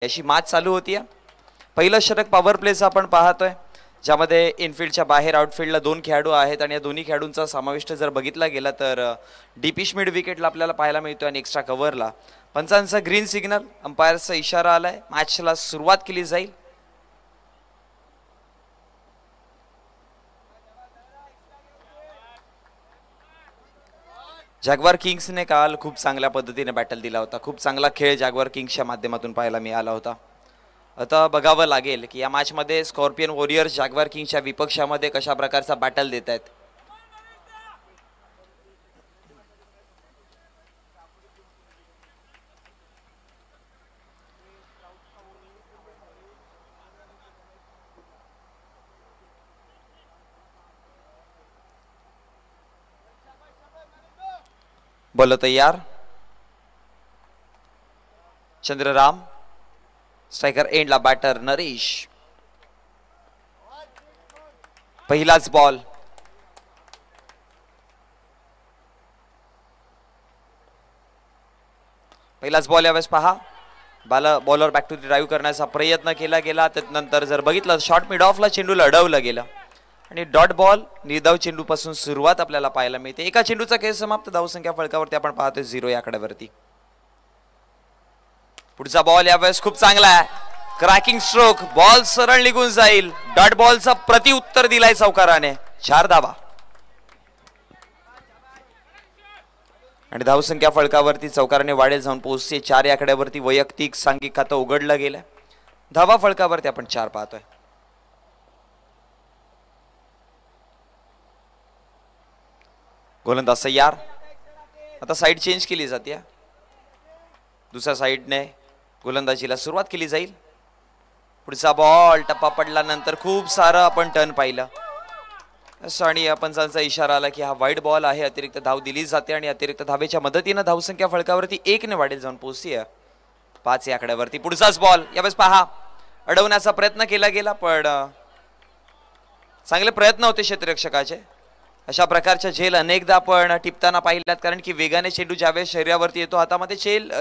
अशी मॅच चालू होती। पहिलं षटक पॉवर प्लेचं आपण पाहतोय, ज्यामध्ये इनफिल्डच्या बाहेर आउटफील्डला 2 खेळाडू आहेत आणि या दोन्ही खेळाडूंचा समाविष्ट जर बघितला गेला तर डीपिश मिड विकेटला आपल्याला पाहायला मिळतोय आणि एक्स्ट्रा कव्हरला पंचांचा ग्रीन सिग्नल, अंपायरचा इशारा आलाय, मॅचला सुरुवात केली जाईल। जॅग्वार किंग्सने काल खूप चांगल्या पद्धतीने बॅटल दिला होता। खूप चांगला खेळ जॅग्वार किंग्सच्या माध्यमातून पाहायला मिळाला होता। आता बघावं लागेल की या मॅच मध्ये स्कॉर्पियन वॉरियर्स जॅग्वार किंग्सच्या विपक्षामध्ये कशा प्रकारचा बॅटल देत आहेत। बोलो तैयार, चंद्रराम स्ट्राइकर एंडला बॅटर नरेश। पहिलाच बॉल, यावेळेस पहा bowler back to the drive करण्याचा प्रयत्न केला गेला, त्यानंतर जर बघितलं शॉर्ट मिड ऑफला चेंडूला अडवलं गेलं आणि डॉट बॉल निर्धाव चेंडू पासून सुरुवात आपल्याला पाहायला मिळते। एका चेंडूचा खेळ समाप्त, धावसंख्या फलकावरती आपण पाहतोय 0 या आकड्यावरती। पुढचा बॉल यावेळेस खूप चांगला आहे, क्रॅकिंग स्ट्रोक, बॉल सरळ निघून जाईल। डॉट बॉलचा प्रत्युत्तर दिलाय चौकाराने, 4 धावा आणि धावसंख्या फलकावरती चौकाराने वाढेल जाऊन पोहोचते 4 या आकड्यावरती। वैयक्तिक सांघिक खातं उघडलं गेलं, धावा फलकावरती आपण 4 पाहतोय। गोलंदाज तैयार, आता साइड चेंज केली जाते, दुसऱ्या साइडने गोलंदाजीला सुरुवात केली जाईल। पुढचा बॉल टप्पा पडल्यानंतर खूप सारं आपण टर्न पाहिलं आणि पंचांचा इशारा आला की हा वाईड बॉल आहे, अतिरिक्त धाव दिली जाते आणि अतिरिक्त धावेच्या मदतीने धावसंख्या फलकावरती 1 ने वाढेल जाऊन पोहोचते 5 या आकड्यावरती। पुढचाच बॉल यावेळेस पहा, अडवण्याचा प्रयत्न केला गेला पण चांगले प्रयत्न होते क्षेत्ररक्षकाचे। अशा प्रकारच्या झेल अनेकदा आपण टिपताना पाहिल्यात, कारण की वेगाने चेंडू ज्यावेळेस शरीरावरती येतो हातामध्ये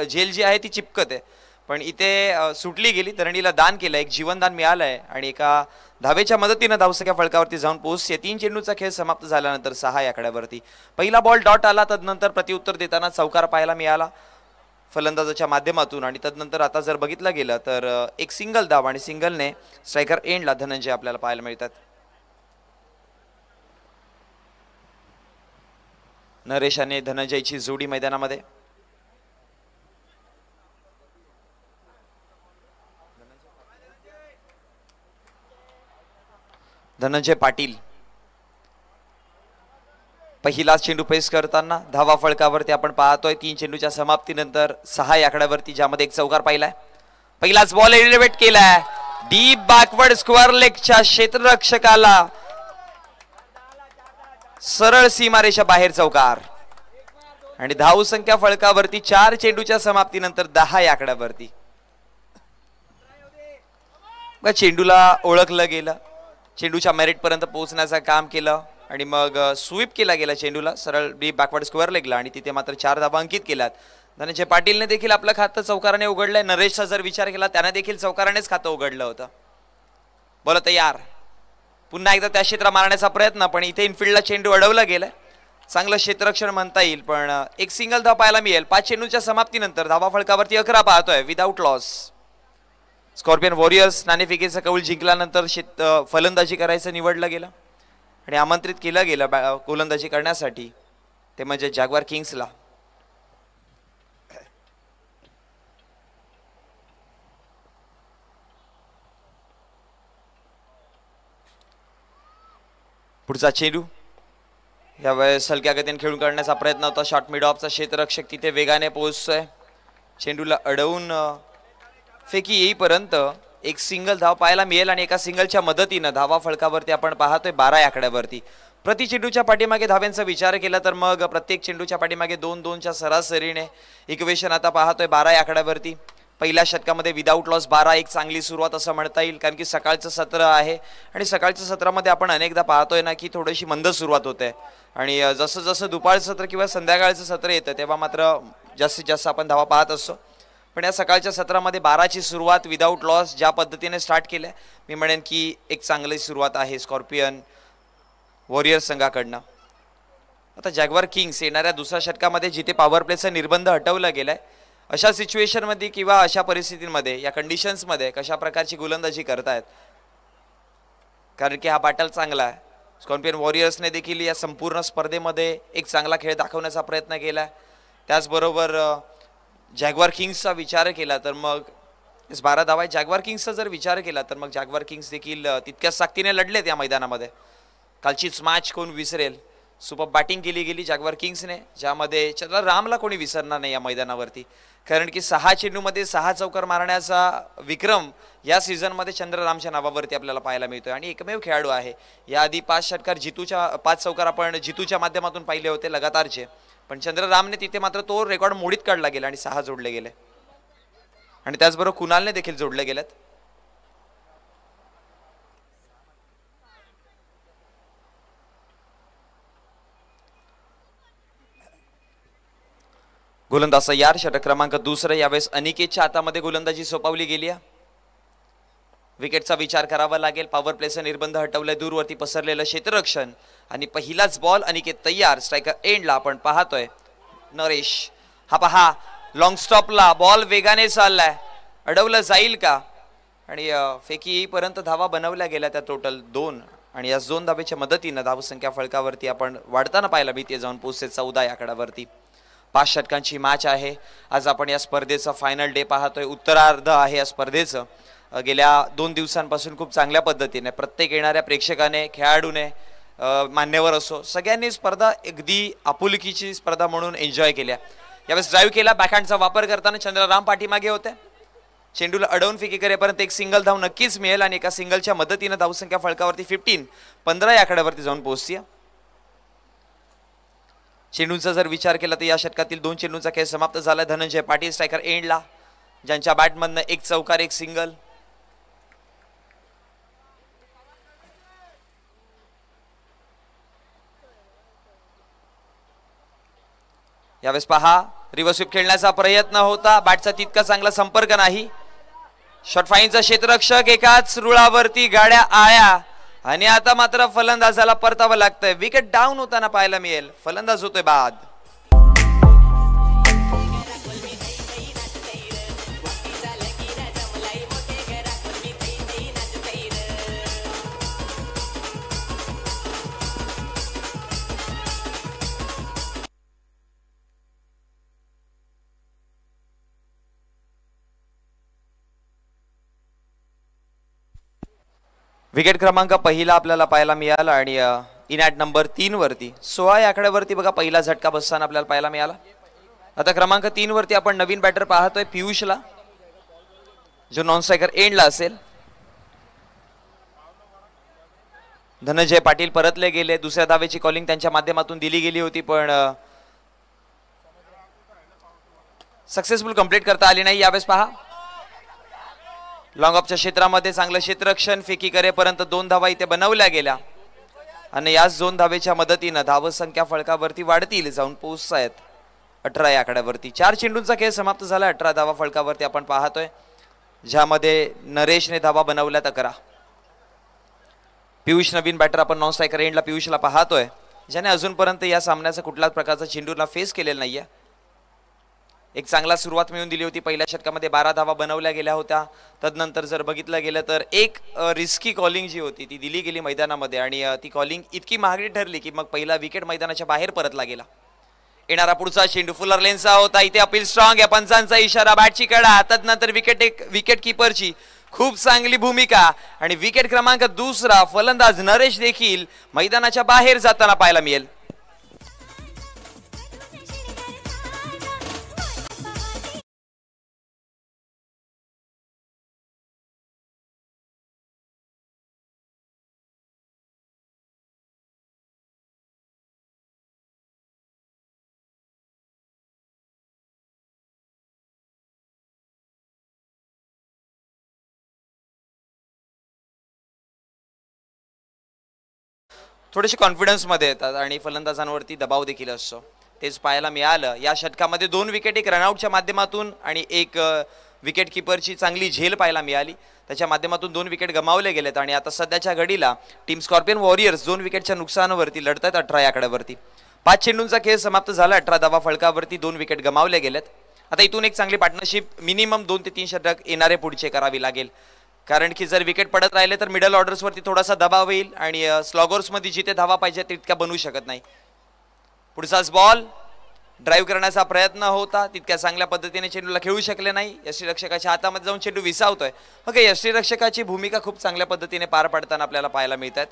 झेल जी आहे ती चिपकते, पण इथे सुटली गेली, धरणीला दान केलं, एक जीवनदान मिळालंय आणि एका धावेच्या मदतीने धावसंख्या फलकावरती जाऊन पोहोचते। 3 चेंडूचा खेळ समाप्त झाल्यानंतर 6 या आकड्यावरती। पहिला बॉल डॉट आला, तदनंतर प्रत्युत्तर देताना चौकार पाहायला मिळाला फलंदाजाच्या माध्यमातून आणि तदनंतर आता जर बघितलं गेलं तर एक सिंगल धाव आणि सिंगलने स्ट्रायकर एंडला धनंजय आपल्याला पाहायला मिळतात। नरेश आणि धनंजयची जोडी मैदानामध्ये। धनंजय पाटील पहिला चेंडू पेस करताना धावा फलकावरती आपण पाहतोय 3 चेंडूच्या समाप्तीनंतर 6 या आकड्यावरती, ज्यामध्ये एक चौकार पाहिलाय। पहिलाच बॉल एलिव्हेट केलाय, डीप बॅकवर्ड स्क्वेअर लेगच्या क्षेत्ररक्षकाला सरळ सीमारेषा बाहेर चौकार आणि धावसंख्या फलकावरती 4 चेंडूच्या समाप्तीनंतर 10 या आकड्यावरती। चेंडूला ओळखलं गेलं, चेंडूच्या मेरिट पर्यंत पोहोचण्याचं काम केलं आणि मग स्वीप केला गेला चेंडूला सरळ डीप बॅकवर्ड स्क्वेअर लेगला आणि तिथे मात्र 4 धावा अंकित केल्यात। धनंजय पाटीलने देखील आपलं खातं चौकाराने उघडलंय। नरेशचा जर विचार केला त्याने देखील चौकारानेच खातं उघडलं होतं। बोला तैयार, पुन्हा एकदा त्या क्षेत्र मारण्याचा प्रयत्न, पण इथे इनफिल्डला चेंडू अडवला गेलाय, चांगलं क्षेत्ररक्षण म्हणता येईल, पण एक सिंगल धाव पाहायला मिळेल। 5 चेंडूच्या समाप्तीनंतर धावा फलकावरती 11 पाहतोय विदाउट लॉस। स्कॉर्पियन वॉरियर्स नाणेफेकीचा कौल जिंकल्यानंतर फलंदाजी करायचं निवडलं गेलं आणि आमंत्रित केलं गेलं गोलंदाजी करण्यासाठी, ते म्हणजे जॅग्वार किंग्सला। पुढचा चेंडू यावेळेस हलक्या गतीने खेळून काढण्याचा प्रयत्न होता, शॉर्ट मिड ऑफचा क्षेत्ररक्षक तिथे वेगाने पोहोचतोय, चेंडूला अडवून फेकी येईपर्यंत एक सिंगल धाव पाहायला मिळेल आणि एका सिंगलच्या मदतीने धावा फलकावरती आपण पाहतोय 12 या आकड्यावरती। प्रति चेंडूच्या पाठीमागे धाव्यांचा विचार केला तर मग प्रत्येक चेंडूच्या पाठीमागे 2-2च्या सरासरीने इक्वेशन आता पाहतोय 12 या आकड्यावरती। पहिल्या षटकामध्ये विदाउट लॉस 12 एक चांगली सुरुवात असं म्हणता येईल, कारण की सकाळचं सत्र आहे आणि सकाळच्या सत्रामध्ये आपण अनेकदा पाहतोय ना की थोडीशी मंद सुरुवात होते आणि जसं जसं दुपारचं सत्र किंवा संध्याकाळचं सत्र येतं तेव्हा मात्र जास्तीत जास्त आपण धावा पाहत असतो। पण या सकाळच्या सत्रामध्ये 12ची सुरुवात विदाऊट लॉस ज्या पद्धतीने स्टार्ट केल्या, मी म्हणेन की एक चांगली सुरुवात आहे स्कॉर्पियन वॉरियर्स संघाकडनं. आता जॅग्वार किंग्स येणाऱ्या दुसऱ्या षटकामध्ये जिथे पॉवर प्लेचा निर्बंध हटवला गेलाय, अशा सिच्युएशनमध्ये किंवा अशा परिस्थितीमध्ये या कंडिशन्समध्ये कशा प्रकारची गोलंदाजी करतायत, कारण की हा बॅटल चांगला आहे. स्कॉर्पियन वॉरियर्सने देखील या संपूर्ण स्पर्धेमध्ये एक चांगला खेळ दाखवण्याचा प्रयत्न केला आहे. त्याचबरोबर जॅग्वार किंग्सचा विचार केला तर मग 12 धावा आहे. जॅग्वार किंग्सचा जर विचार केला तर मग जॅग्वार किंग्स देखील तितक्याच ताकदीने लढलेत या मैदानामध्ये. कालचीच मॅच कोण विसरेल, सुपर बॅटिंग केली गेली जॅग्वार किंग्सने, ज्यामध्ये चंद्र रामला कोणी विसरणार नाही या मैदानावरती, कारण की 6 चेंडूमध्ये 6 चौकार मारण्याचा विक्रम या सीझनमध्ये चंद्ररामच्या नावावरती आपल्याला पाहायला मिळतोय. आणि एकमेव खेळाडू आहे, याआधी 5 षटकार जितूच्या 5 चौकार आपण जितूच्या माध्यमातून पाहिले होते लगातारचे, पण चंद्ररामने तिथे मात्र तो रेकॉर्ड मोडीत काढला गेला आणि 6 जोडले गेले. आणि त्याचबरोबर कुणालने देखील जोडले गेलेत. गोलंदाज तयार, षटक क्रमांक 2 यावेळेस अनिकेतच्या हातामध्ये गोलंदाजी सोपवली गेली आहे. विकेटचा विचार करावा लागेल. पॉवर प्लेचा निर्बंध हटवलाय, दूरवरती पसरलेलं क्षेत्ररक्षण आणि पहिलाच बॉल. अनिकेत तयार, स्ट्रायकर एंडला आपण पाहतोय नरेश. हा पहा लॉंग स्टॉपला बॉल वेगाने चाललाय, अडवलं जाईल का, आणि फेकी येईपर्यंत धावा बनवल्या गेल्या त्या टोटल 2, आणि या 2 धावेच्या मदतीनं धावसंख्या फळकावरती आपण वाढताना पाहायला मिळते, जाऊन पोहोचते 14 या आकड्यावरती. 5 षटकांची मॅच आहे आज. आपण या स्पर्धेचा फायनल डे पाहतोय, उत्तरार्ध आहे या स्पर्धेचं. गेल्या 2 दिवसांपासून खूप चांगल्या पद्धतीने प्रत्येक येणाऱ्या प्रेक्षकाने, खेळाडूने, मान्यवर असो, सगळ्यांनी स्पर्धा अगदी आपुलकीची स्पर्धा म्हणून एन्जॉय केल्या. यावेळेस ड्राईव्ह केला, बॅकहँडचा वापर करताना चंद्रराम पाठीमागे होते. चेंडूला अडवून फेकी करेपर्यंत एक सिंगल धाव नक्कीच मिळेल, आणि एका सिंगलच्या मदतीने धावसंख्या फळकावरती 15 या आकड्यावरती जाऊन पोहोचते. चेंडूंचा जर विचार केला तर या षटकातील 2 चेंडूंचा खेळ समाप्त झाला. धनंजय पाटील स्ट्रायकर एंडला, ज्यांच्या बॅटमधनं 1 चौकार 1 सिंगल. यावेळेस पहा रिव्हर्स स्वीप खेळण्याचा प्रयत्न होता, बॅटचा तितका चांगला संपर्क नाही. शॉर्ट फाईनचा क्षेत्ररक्षक एकाच रुळावरती गाड्या आया, आणि आता मात्र फलंदाजाला परतावं लागतंय. विकेट डाऊन होताना पाहायला मिळेल, फलंदाज होतोय बाद. विकेट क्रमांक पहिला आपल्याला पाहायला मिळाला, आणि इनॅट नंबर 3 वरती 16 या आकड्यावरती बघा पहिला झटका बसताना आपल्याला पाहायला मिळाला. आता क्रमांक 3 वरती आपण नवीन बॅटर पाहतोय पियुषला, जो नॉन स्ट्रायकर एंडला असेल. धनंजय पाटील परतले गेले. दुसऱ्या धावेची कॉलिंग त्यांच्या माध्यमातून दिली गेली होती, पण सक्सेसफुल कंप्लीट करता आली नाही. यावेळेस पहा लॉंग ऑफच्या क्षेत्रामध्ये चांगलं क्षेत्ररक्षण, फेकी करेपर्यंत 2 धावा इथे बनवल्या गेल्या, आणि याच 2 धावेच्या मदतीनं धावसंख्या फळकावरती वाढतील, जाऊन पोहोचतायत 18 या आकड्यावरती. 4 चेंडूंचा खेळ समाप्त झाला. 18 धावा फळकावरती आपण पाहतोय, ज्यामध्ये नरेशने धावा बनवल्यात 11. पियुष नवीन बॅटर आपण नॉन स्ट्रायकर एंडला पियुषला पाहतोय, ज्याने अजूनपर्यंत या सामन्याचा कुठलाच प्रकारचा चेंडूला फेस केलेला नाहीये. एक चांगला सुरुवात मिळून दिली होती. पहिल्या षटकामध्ये 12 धावा बनवल्या गेल्या होत्या. तदनंतर जर बघितलं गेलं तर एक रिस्की कॉलिंग जी होती ती दिली गेली मैदानामध्ये, आणि ती कॉलिंग इतकी महागडी ठरली की मग पहिला विकेट मैदानाच्या बाहेर परतला गेला. येणारा पुढचा चेंडू फुलर लेनचा होता. इथे अपील स्ट्रॉंग आहे, पंचांचा इशारा, बॅटची कडा. तदनंतर विकेट कीपरची खूप चांगली भूमिका, आणि विकेट क्रमांक 2 फलंदाज नरेश देखील मैदानाच्या बाहेर जाताना पाहायला मिळेल. थोडेसे कॉन्फिडन्स मध्ये येतात आणि फलंदाजांवरती दबाव देखील असतो. तेच पाहायला मिळालं. या षटकामध्ये 2 विकेट, एक रनआउटच्या माध्यमातून आणि एक विकेट किपरची चांगली झेल पाहायला मिळाली. त्याच्या माध्यमातून 2 विकेट गमावले गेलेत आणि आता सध्याच्या घडीला टीम स्कॉर्पियन वॉरियर्स 2 विकेटच्या नुकसानावरती लढतात 18 या आकड्यावरती. 5 चेंडूंचा खेळ समाप्त झाला. 18 धावा फलकावरती 2 विकेट गमावले गेलेत. आता इथून एक चांगली पार्टनरशिप मिनिमम 2 ते 3 षटक येणारे पुढचे करावी लागेल, कारण की जर विकेट पडत राहिले तर मिडल ऑर्डर्सवरती थोडासा दबाव येईल आणि स्लॉगर्समध्ये जिथे धावा पाहिजे तितक्या बनवू शकत नाही. पुढचाच बॉल ड्राईव्ह करण्याचा प्रयत्न होता, तितक्या चांगल्या पद्धतीने चेंडूला खेळू शकले नाही. यष्टीरक्षकाच्या हातामध्ये जाऊन चेंडू विसावतोय. ओके, यष्टीरक्षकाची भूमिका खूप चांगल्या पद्धतीने पार पाडताना आपल्याला पाहायला मिळतात,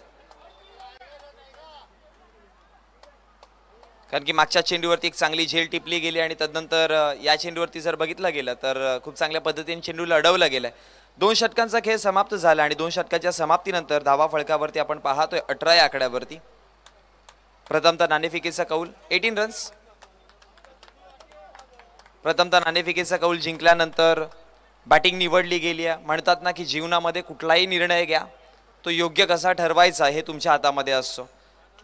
कारण की मागच्या चेंडूवरती एक चांगली झेल टिपली गेली आणि तदनंतर या चेंडूवरती जर बघितलं गेलं तर खूप चांगल्या पद्धतीने चेंडूला अडवलं गेलंय. 2 षटकांचा खेळ समाप्त झाला आणि 2 षटकाच्या समाप्तीनंतर धावा फलकावरती आपण पाहतोय 18 या आकड्यावरती. प्रथमतः नाणेफेकीचा कौल 18 रन्स. प्रथमतः नाणेफेकीचा कौल जिंकल्यानंतर बॅटिंग निवडली गेली आहे. म्हणतात ना की जीवनामध्ये कुठलाही निर्णय घ्या तो योग्य कसा ठरवायचा हे तुमच्या हातामध्ये असतो.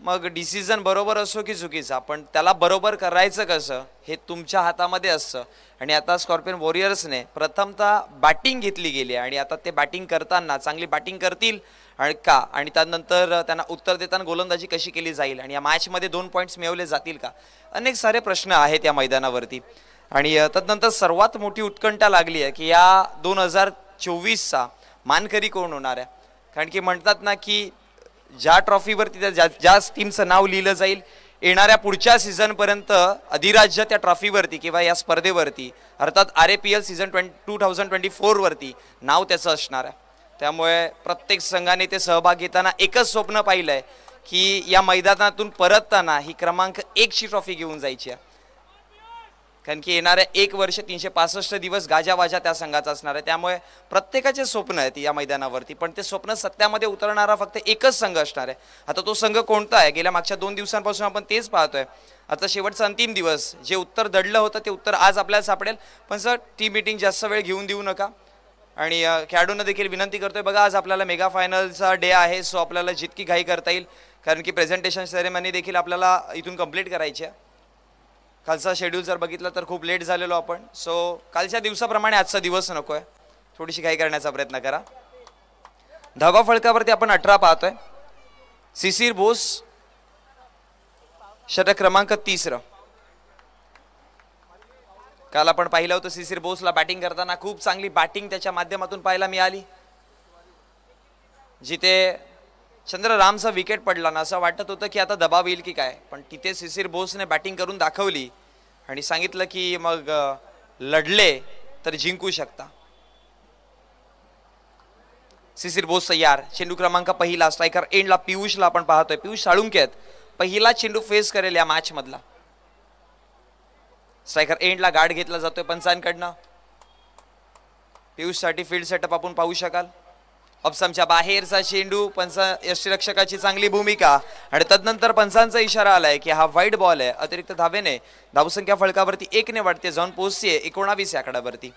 मग डिसिजन बरोबर असो की चुकीचा, पण त्याला बरोबर करायचं कसं हे तुमच्या हातामध्ये असतं. आणि आता स्कॉर्पियन वॉरियर्सने प्रथमतः बॅटिंग घेतली गेली आणि आता ते बॅटिंग करताना चांगली बॅटिंग करतील आणि का, आणि त्यानंतर त्यांना उत्तर देताना गोलंदाजी कशी केली जाईल आणि या मॅचमध्ये 2 पॉईंट्स मिळवले जातील का, अनेक सारे प्रश्न आहेत या मैदानावरती. आणि तदनंतर सर्वात मोठी उत्कंठा लागली आहे की या 2024चा मानकरी कोण होणार आहे. कारण की म्हणतात ना की ज्या ट्रॉफीवरती ज्या टीमचं नाव लिहिलं जाईल येणाऱ्या पुढच्या सीझनपर्यंत अधिराज्य त्या ट्रॉफीवरती किंवा या स्पर्धेवरती अर्थात RAPL सीझन 2024 वरती नाव त्याचं असणार आहे. त्यामुळे प्रत्येक संघाने ते सहभाग घेताना एकच स्वप्न पाहिलंय की या मैदानातून परतताना ही क्रमांक 1 ची ट्रॉफी घेऊन जायची आहे. कारण की येणाऱ्या 1 वर्ष 365 दिवस गाजावाजा त्या संघाचा असणार आहे. त्यामुळे प्रत्येकाचे स्वप्न आहेत या मैदानावरती, पण ते स्वप्न सत्यामध्ये उतरणारा फक्त एकच संघ असणार आहे. आता तो संघ कोणता आहे, गेल्या मागच्या 2 दिवसांपासून आपण तेच पाहतोय. आता शेवटचा अंतिम दिवस, जे उत्तर दडलं होतं ते उत्तर आज आपल्याला सापडेल. पण सर टीम मीटिंग जास्त वेळ घेऊन देऊ नका आणि खेळाडूंना देखील विनंती करतोय, बघा आज आपल्याला मेगा फायनलचा डे आहे, सो आपल्याला जितकी घाई करता येईल, कारण की प्रेझेंटेशन सेरेमनी देखील आपल्याला इथून कंप्लीट करायची आहे. कालचा शेड्यूल जर बघितलं तर खूप लेट झालेलो आपण, सो कालच्या दिवसाप्रमाणे आजचा दिवस नकोय, थोडीशी घाई करण्याचा प्रयत्न करा. धावा फलकावरती आपण 18 पाहतोय. शिशिर बोस षटक क्रमांक 30. काल आपण पाहिलं होतं शिशिर बोसला बॅटिंग करताना खूप चांगली बॅटिंग त्याच्या माध्यमातून पाहायला मिळाली, जिथे चंद्ररामचा विकेट पडला ना असं वाटत होतं की आता दबाव येईल की काय, पण तिथे शिशिर बोसने बॅटिंग करून दाखवली आणि सांगितलं की मग लढले तर जिंकू शकता. शिशिर बोस तयार. चेंडू क्रमांक पहिला. स्ट्रायकर एंडला पियुषला आपण पाहतोय. पियुष साळुंके आहेत. पहिला चेंडू फेस करेल या मॅच मधला. स्ट्रायकर एंडला गार्ड घेतला जातोय पंचांकडनं. पियुष साठी फील्ड सेटअप आपण पाहू शकाल. ऑप्समच्या बाहेरचा चेंडू, पंच यष्टीरक्षकाची चांगली भूमिका आणि तदनंतर पंचांचा इशारा आलाय की हा वाईड बॉल आहे. अतिरिक्त धावेने धावसंख्या फलकावरती 1 ने वाढते, जाऊन पोहोचते 19 आकड्यावरती.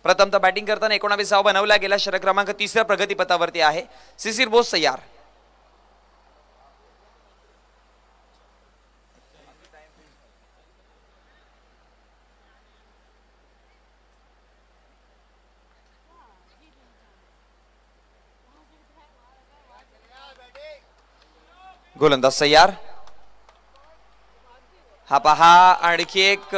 प्रथमतः बॅटिंग करताना 19 धावा बनवला गेला. षटक क्रमांक 3 प्रगतीपथावरती आहे. शिशिर बोस तयार. गोलंदाज तयार. हा पहा आणखी एक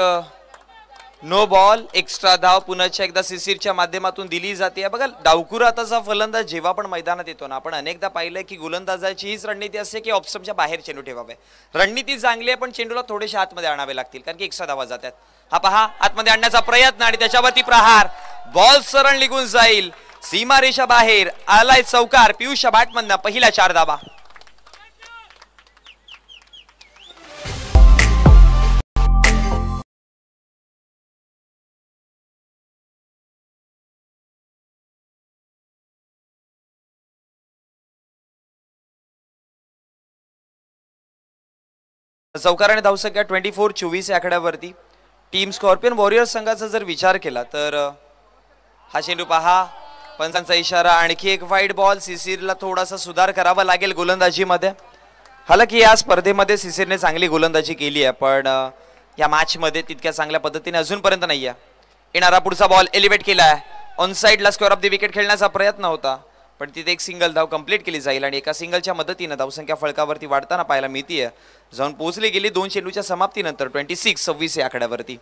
नो बॉल. एक्स्ट्रा धाव पुन्हा एकदा शिशिरच्या माध्यमातून दिली जाते. बघा डावखुरा आताचा फलंदाज जेव्हा पण मैदानात येतो ना, आपण अनेकदा पाहिलंय की गोलंदाजाची हीच रणनीती असते की ऑप्शनच्या बाहेर चेंडू ठेवावे. रणनीती चांगली आहे पण चेंडूला थोडेसे आतमध्ये आणावे लागतील, कारण की एक्स्ट्रा धावा जातात. हा पहा आतमध्ये आणण्याचा प्रयत्न आणि त्याच्यावरती प्रहार. बॉल सरळ निघून जाईल. सीमारेषा बाहेर आलाय चौकार. पियुषच्या बॅटमधनं पहिला 4 धावा. चौकाराने धावसंख्या 24-24 या आकड्यावरती. टीम स्कॉर्पियन वॉरियर्स संघाचा जर विचार केला तर हा चेंडू पहा, पंचांचा इशारा. आणखी एक वाईड बॉल. शिशिरला थोडासा सुधार करावा लागेल गोलंदाजीमध्ये. हालांकी या स्पर्धेमध्ये सिसिरने चांगली गोलंदाजी केली आहे, पण या मॅच मध्ये तितक्या चांगल्या पद्धतीने अजूनपर्यंत नाही आहे. येणारा पुढचा बॉल एलिव्हेट केला आहे, ऑन साइडला स्क्वेअर ऑफ द विकेट खेळण्याचा प्रयत्न होता, पण तिथे एक सिंगल धाव कंप्लीट केली जाईल आणि एका सिंगलच्या मदतीने धावसंख्या फळकावरती वाढताना पाहायला मिळतीये. जाऊन पोहोचली गेली 2 चेंडूच्या समाप्तीनंतर 26 या आकड्यावरती.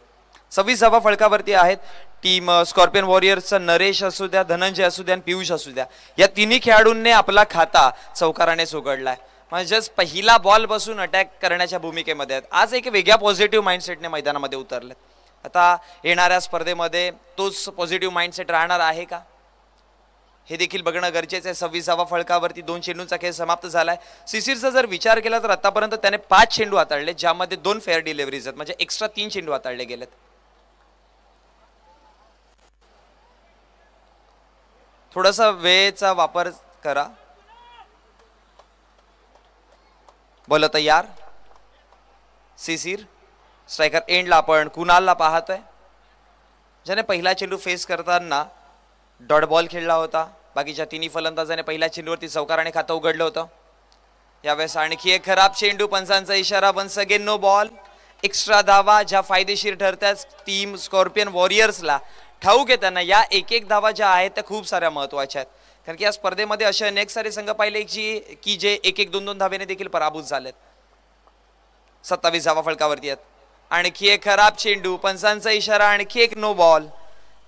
26 धावा फळकावरती आहेत. टीम स्कॉर्पियन वॉरियर्सचा नरेश असू द्या, धनंजय असू द्या आणि पियुष असू द्या, या तिन्ही खेळाडूंनी आपला खाता चौकारानेच उघडलाय. म्हणजेच पहिला बॉल बसून अटॅक करण्याच्या भूमिकेमध्ये आहेत. आज एक वेगळ्या पॉझिटिव्ह माइंडसेटने मैदानामध्ये उतरले. आता येणाऱ्या स्पर्धेमध्ये तोच पॉझिटिव्ह माइंडसेट राहणार आहे का हे देखील बघणं गरजेचं आहे. 26 फळकावरती 2 चेंडूंचा खेळ समाप्त झालाय. सिसिरचा जर विचार केला तर आतापर्यंत त्याने 5 चेंडू हाताळले, ज्यामध्ये 2 फेअर डिलिव्हरीज आहेत, म्हणजे एक्स्ट्रा 3 चेंडू हाताळले गेलेत. थोडासा वेळेचा वापर करा. बॉल तयार. सिसिर स्ट्रायकर एंडला आपण कुणालला पाहतोय, ज्याने पहिला चेंडू फेस करताना डॉट बॉल खेळला होता. बाकीच्या तिन्ही फलंदाजाने पहिल्या चेंडूवरती चौकाराने खातं उघडलं होतं. यावेळेस आणखी एक खराब चेंडू, पंचांचा इशारा, once again no ball. Extra धावा ज्या फायदेशीर ठरतात टीम स्कॉर्पियन वॉरियर्सला. ठाऊक आहे त्यांना या एक धावा ज्या आहेत त्या खूप साऱ्या महत्वाच्या आहेत, कारण की या स्पर्धेमध्ये असे अनेक सारे संघ पाहिले की जे 1-2 धावेने देखील पराभूत झालेत. 27 धावा फळकावरती आहेत. आणखी एक खराब चेंडू, पंचांचा इशारा, आणखी एक नो बॉल.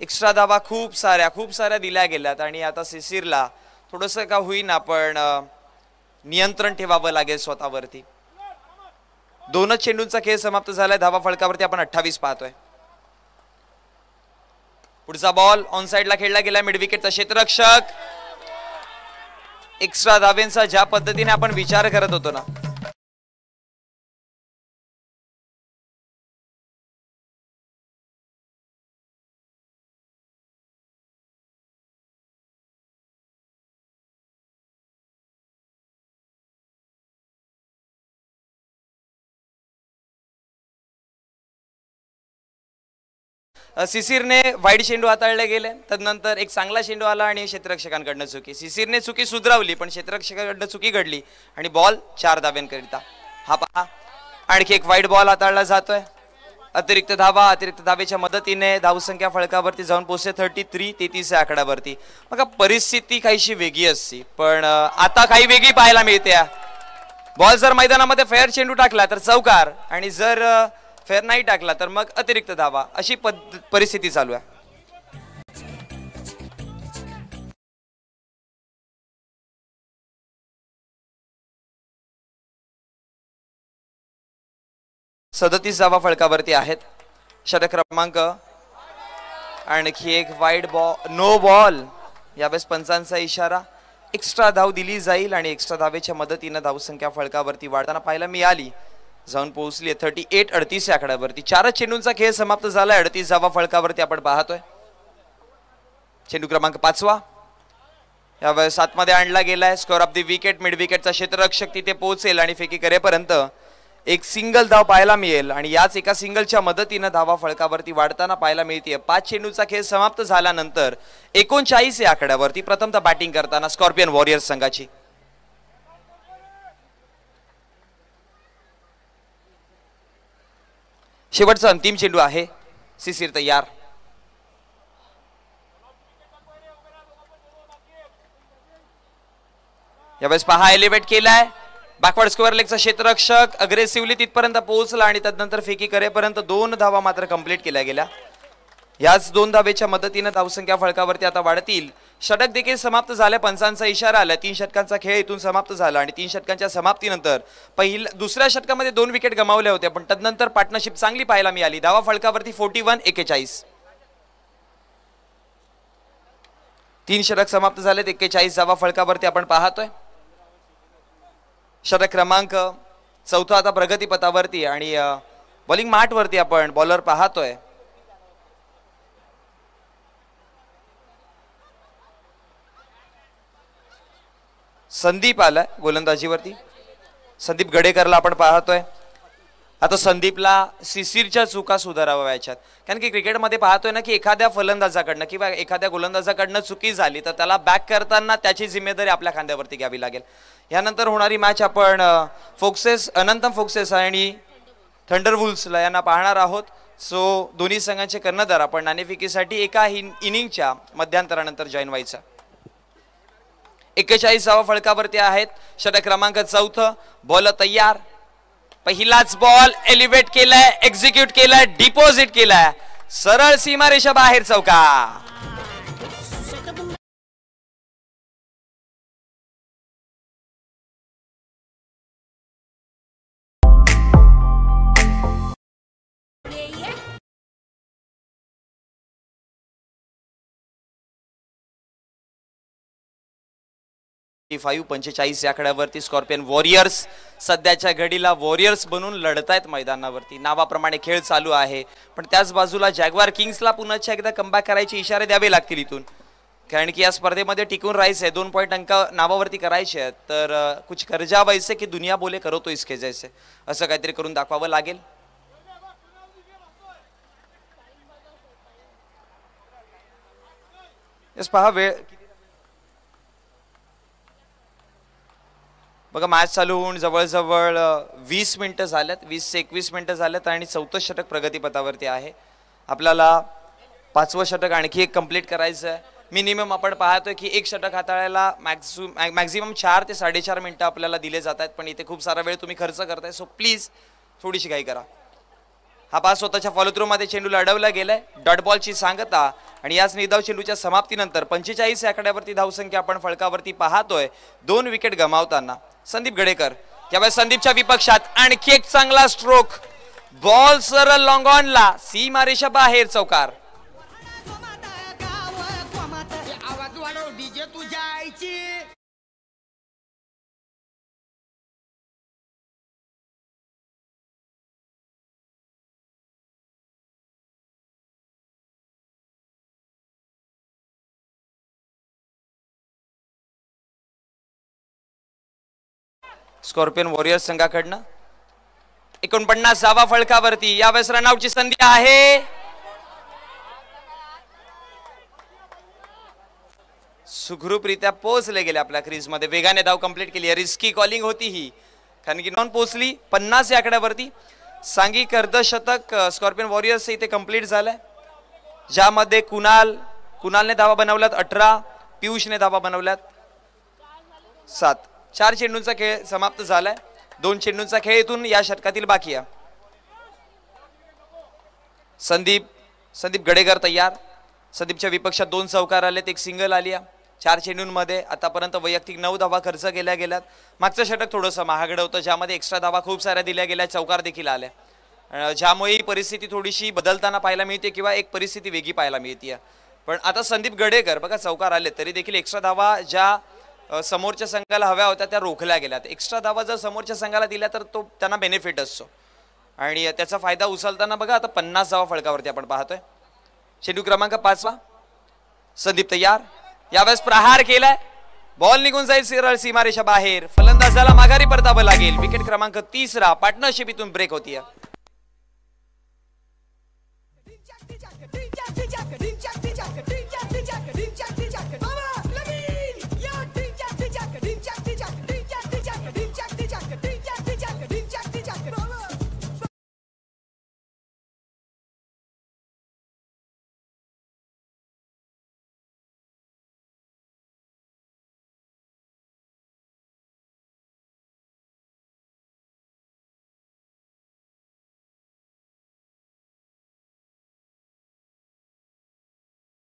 एक्स्ट्रा धावा खूप साऱ्या दिल्या गेल्यात आणि आता सिसिरला थोडंसं का होईना पण नियंत्रण ठेवावं लागेल स्वतःवरती. 2 चेंडूंचा खेळ समाप्त झालाय. धावा फळकावरती आपण 28 पाहतोय. पुढचा बॉल ऑन साइडला खेळला गेला. मिड विकेटचा क्षेत्ररक्षक. एक्स्ट्रा धावेंचा ज्या पद्धतीने आपण विचार करत होतो ना, सिसिरने वाईड चेंडू हाताळले गेले. त्यानंतर एक चांगला चेंडू आला आणि क्षेत्ररक्षकांकडनं चुकी. सिसिरने चुकी सुधारवली पण क्षेत्ररक्षकांकडनं चुकी घडली आणि बॉल 4 धाव्यांकरिता. हा पहा आणखी एक वाईड बॉल हाताळला जातोय. अतिरिक्त धावेच्या मदतीने धावसंख्या फळकावरती जाऊन पोहोचते 33 या आकड्यावरती. मग परिस्थिती काहीशी वेगळी असती, पण आता काही वेगळी पाहायला मिळते. बॉल जर मैदानामध्ये फेअर चेंडू टाकला तर चौकार, आणि जर फेअर नाही टाकला तर मग अतिरिक्त धावा, अशी परिस्थिती चालू आहे. सदतीस धावा फळकावरती आहेत. षटक क्रमांक आणखी एक वाईड बॉल, नो बॉल. यावेळेस पंचांचा इशारा. एक्स्ट्रा धाव दिली जाईल आणि एक्स्ट्रा धावेच्या मदतीने धावसंख्या फळकावरती वाढताना पाहायला मिळाली. जाऊन पोहोचली 38 या आकड्यावरती. 4 चेंडूंचा खेळ समाप्त झाला. 38 धावा फळकावरती आपण पाहतोय. चेंडू क्रमांक 5 यावेळेस आतमध्ये आणला गेलाय. Square of the wicket. Mid विकेटचा क्षेत्ररक्षक तिथे पोहोचेल आणि फेकी करेपर्यंत एक सिंगल धाव पाहायला मिळेल आणि याच एका सिंगलच्या मदतीने धावा फळकावरती वाढताना पाहायला मिळते. 5 चेंडूचा खेळ समाप्त झाल्यानंतर 39 या आकड्यावरती प्रथमतः बॅटिंग करताना स्कॉर्पियन वॉरियर्स संघाची. शेवटचा अंतिम चेंडू आहे. सिसिर तयार. यावेळेस पहा एलिव्हेट केलाय. बॅकवर्ड स्क्वेअर लेगचा क्षेत्ररक्षक अग्रेसिव्हली तिथपर्यंत पोहोचला आणि त्यानंतर फेकी करेपर्यंत 2 धावा मात्र कंप्लीट केल्या गेल्या. याच 2 धावेच्या मदतीने धावसंख्या फळकावरती आता वाढतील. षटक देखील समाप्त झाले. पंचांचा इशारा आला. 3 षटकांचा खेळ इथून समाप्त झाला आणि 3 षटकांच्या समाप्तीनंतर दुसऱ्या षटकामध्ये 2 विकेट गमावल्या होत्या, पण त्यानंतर पार्टनरशिप चांगली पाहायला मिळाली. धावा फळकावरती 41. 3 षटक समाप्त झालेत. 41 धावा फळकावरती आपण पाहतोय. षटक क्रमांक 4 आता प्रगतीपथावरती आणि बॉलिंग मॅट वरती आपण बॉलर पाहतोय. संदीप आलाय गोलंदाजीवरती. संदीप गडेकरला आपण पाहतोय. आता संदीपला शिशिरच्या चुका सुधाराव्याच्यात, कारण की क्रिकेटमध्ये पाहतोय ना की एखाद्या फलंदाजाकडनं किंवा एखाद्या गोलंदाजाकडनं चुकी झाली तर त्याला बॅक करताना त्याची जिम्मेदारी आपल्या खांद्यावरती घ्यावी लागेल. यानंतर होणारी मॅच आपण अनंतम फोक्सेस आणि थंडरवुल्फ्स यांना पाहणार आहोत. सो दोन्ही संघांचे कर्णधार आपण नाणेफेकीसाठी एका इनिंगच्या मध्यांतरानंतर जॉईन व्हायचा. 41वा फळकावरती आहेत. षटक क्रमांक 4. बॉल तयार. पहिलाच बॉल एलिव्हेट केलाय, एक्झिक्यूट केलाय, डिपॉझिट केलाय, सरळ सीमारेषा बाहेर चौकार. फाईव्ह 45 या आकड्यावरती स्कॉर्पियन वॉरियर्स सध्याच्या घडीला वॉरियर्स बनून लढतायत मैदानावरती. नावाप्रमाणे खेळ चालू आहे, पण त्याच बाजूला जॅग्वार किंग्सला पुन्हा एकदा कमबॅक करायचे इशारे द्यावे लागतील इथून, कारण की या स्पर्धेमध्ये टिकून राहायचं आहे. 2 पॉईंट अंक नावावरती करायचे आहेत. तर कुछ कर्जा वैसे की दुनिया बोले करो तो इसके जैसे, असं काहीतरी करून दाखवावं लागेल. पहा वेळ बघा, मॅच चालू होऊन जवळजवळ 20 मिनिटं झाल्यात, 20 ते 21 मिनिटं झाल्यात आणि 4थं षटक प्रगतीपथावरती आहे. आपल्याला 5वं षटक आणखी एक कंप्लीट करायचं आहे. मिनिमम आपण पाहतोय की एक षटक हाताळायला मॅक्झिमम 4 ते 4.5 मिनिटं आपल्याला दिले जात आहेत, पण इथे खूप सारा वेळ तुम्ही खर्च करताय. सो प्लीज थोडीशी घाई करा. हा पास स्वतःच्या फॉलो थ्रू मध्ये चेंडूला अडवला गेलाय. डॉट बॉलची सांगता आणि याच निर्धाव चेंडूच्या समाप्तीनंतर 45 या आकड्यावरती धावसंख्या आपण फलकावरती पाहतोय. 2 विकेट गमावताना संदीप गडेकर. त्यावेळेस संदीपच्या विपक्षात आणखी एक चांगला स्ट्रोक. बॉल सरळ लॉंग ऑनला, सीमारेषा बाहेर चौकार. स्कॉर्पियन वॉरियर्स संघाकडनं 49वा फळकावरती यावेळेस रनआउटची संधी आहे. सुखरूपरित्या पोहोचले गेले आपल्या क्रीजमध्ये, वेगाने धाव कंप्लीट केली. रिस्की कॉलिंग होती ही, कारण की नॉन पोहोचली. 50 या आकड्यावरती सांघिक अर्धशतक स्कॉर्पियन वॉरियर्स इथे कंप्लीट झालंय, ज्यामध्ये कुणालने धावा बनवल्यात 18, पियुषने धावा बनवल्यात 7. 4 चेंडूंचा खेळ समाप्त झालाय. 2 चेंडूंचा खेळ इथून या षटकातील बाकी आहे. संदीप गडेकर तयार. संदीपच्या विपक्षात 2 चौकार आलेत, 1 सिंगल आली आहे. 4 चेंडूंमध्ये आतापर्यंत वैयक्तिक 9 धावा खर्च केल्या गेल्यात. मागचं षटक थोडंसं महागडं होतं, ज्यामध्ये एक्स्ट्रा धावा खूप साऱ्या दिल्या गेल्या, चौकार देखील आल्या, ज्यामुळे ही परिस्थिती थोडीशी बदलताना पाहायला मिळते किंवा एक परिस्थिती वेगळी पाहायला मिळते. पण आता संदीप गडेकर बघा, चौकार आले तरी देखील एक्स्ट्रा धावा ज्या समोरच्या संघाला हव्या होत्या त्या रोखल्या गेल्यात. एक्स्ट्रा धावा जर समोरच्या संघाला दिल्या तर तो त्यांना बेनिफिट असतो आणि त्याचा फायदा उचलताना बघा आता 50वा फळकावरती आपण पाहतोय. चेंडू क्रमांक 5. संदीप तयार. यावेळेस प्रहार केलाय, बॉल निघून जाईल सरळ सीमारेषा बाहेर. फलंदाजाला माघारी परतावं लागेल. विकेट क्रमांक 3 पार्टनरशिप इथून ब्रेक होतीये.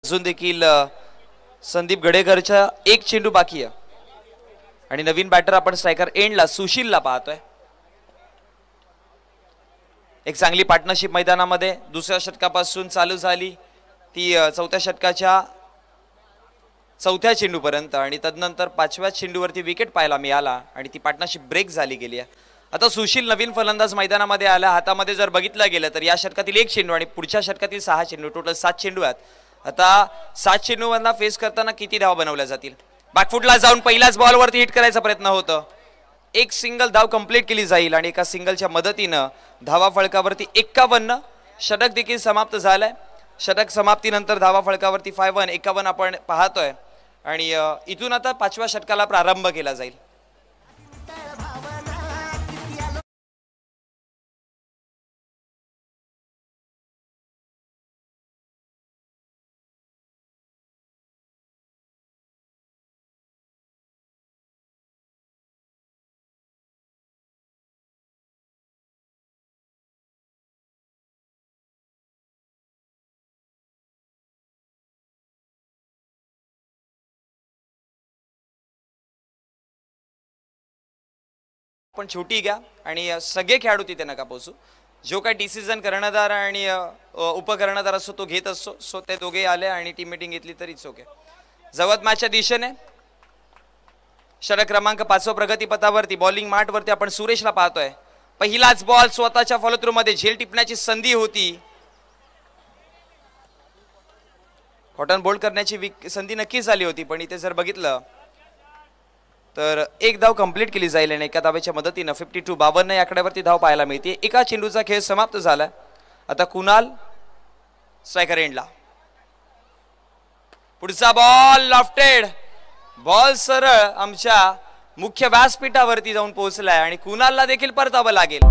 अजून देखील संदीप गडेकरच्या 1 चेंडू बाकी आहे आणि नवीन बॅटर आपण स्ट्रायकर एंडला सुशीलला पाहतोय. एक चांगली पार्टनरशिप मैदानामध्ये दुसऱ्या षटकापासून चालू झाली, ती 4थ्या षटकाच्या 4थ्या चेंडूपर्यंत आणि तदनंतर 5व्या चेंडूवरती विकेट पाहायला मिळाला आणि ती पार्टनरशिप ब्रेक झाली गेली आहे. आता सुशील नवीन फलंदाज मैदानामध्ये आला. हातामध्ये जर बघितलं गेलं तर या षटकातील 1 चेंडू आणि पुढच्या षटकातील 6 चेंडू, टोटल 7 चेंडू आहेत. आता 7 चेंडूंना फेस करताना किती धावा बनवल्या जातील. बॅकफुटला जाऊन पहिल्याच बॉलवरती हिट करायचा प्रयत्न होतो. एक सिंगल धाव कंप्लीट केली जाईल आणि एका सिंगलच्या मदतीनं धावा फळकावरती 51 षटक देखील समाप्त झालंय. षटक समाप्तीनंतर धावा फळकावरती 5-1 51 आपण पाहतोय आणि इथून आता 5व्या षटकाला प्रारंभ केला जाईल. पण छोटी घ्या आणि सगळे खेळाडू तिथे नका पोहोचू. जो काही डिसिजन कर्णधार आणि उपकर्णधार असतो तो घेत असतो. सो ते दोघे आले आणि टीम मीटिंग घेतली तरीच ओके. जवळ मॅचच्या दिशेने षटक क्रमांक 5 प्रगतीपथावरती बॉलिंग मार्ट वरती आपण सुरेशला पाहतोय. पहिलाच बॉल स्वतःच्या फॉलोथ्रू मध्ये झेल टिपण्याची संधी होती. कॉटन बोल्ड करण्याची संधी नक्कीच आली होती पण इथे जर बघितलं तर एक धाव कंप्लीट केली जाईल आणि एका धावेच्या मदतीनं 52 या आकड्यावरती धाव पाहायला मिळते. एका चेंडूचा खेळ समाप्त झाला. आता कुणाल स्ट्रायकर एंडला. पुढचा बॉल लॉफ्टेड बॉल सरळ आमच्या मुख्य व्यासपीठावरती जाऊन पोहोचलाय आणि कुणालला देखील परतावं लागेल.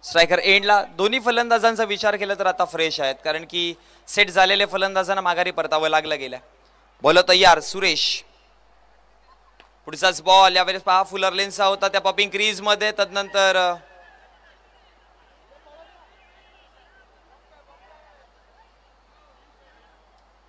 स्ट्रायकर एंडला. दोन्ही फलंदाजांचा विचार केला तर आता फ्रेश आहेत कारण की सेट झालेले फलंदाजांना माघारी परतावं लागलं गेलं. बॉल तयार सुरेश. पुढचाच बॉल यावेळेस पहा फुलर लेन्सचा होता त्या पॉपिंग क्रीज मध्ये. तदनंतर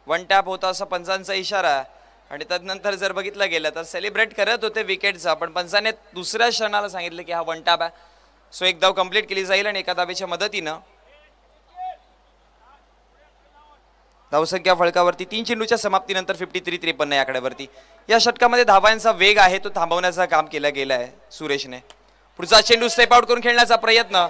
वन टॅप होता असा पंचांचा इशारा आणि तदनंतर जर बघितलं गेलं तर सेलिब्रेट करत होते विकेटचा पण पंचाने दुसऱ्या क्षणाला सांगितलं की हा वन टॅप आहे. सो एक धाव कंप्लीट केली जाईल आणि एका धावेच्या मदतीनं धावसंख्या फळकावरती 3 चेंडूच्या समाप्तीनंतर 53-53 या आकड्यावरती. या षटकामध्ये धावांचा वेग आहे तो थांबवण्याचं काम केलं गेलं आहे सुरेशने. पुढचा चेंडू स्टेप आउट करून खेळण्याचा प्रयत्न.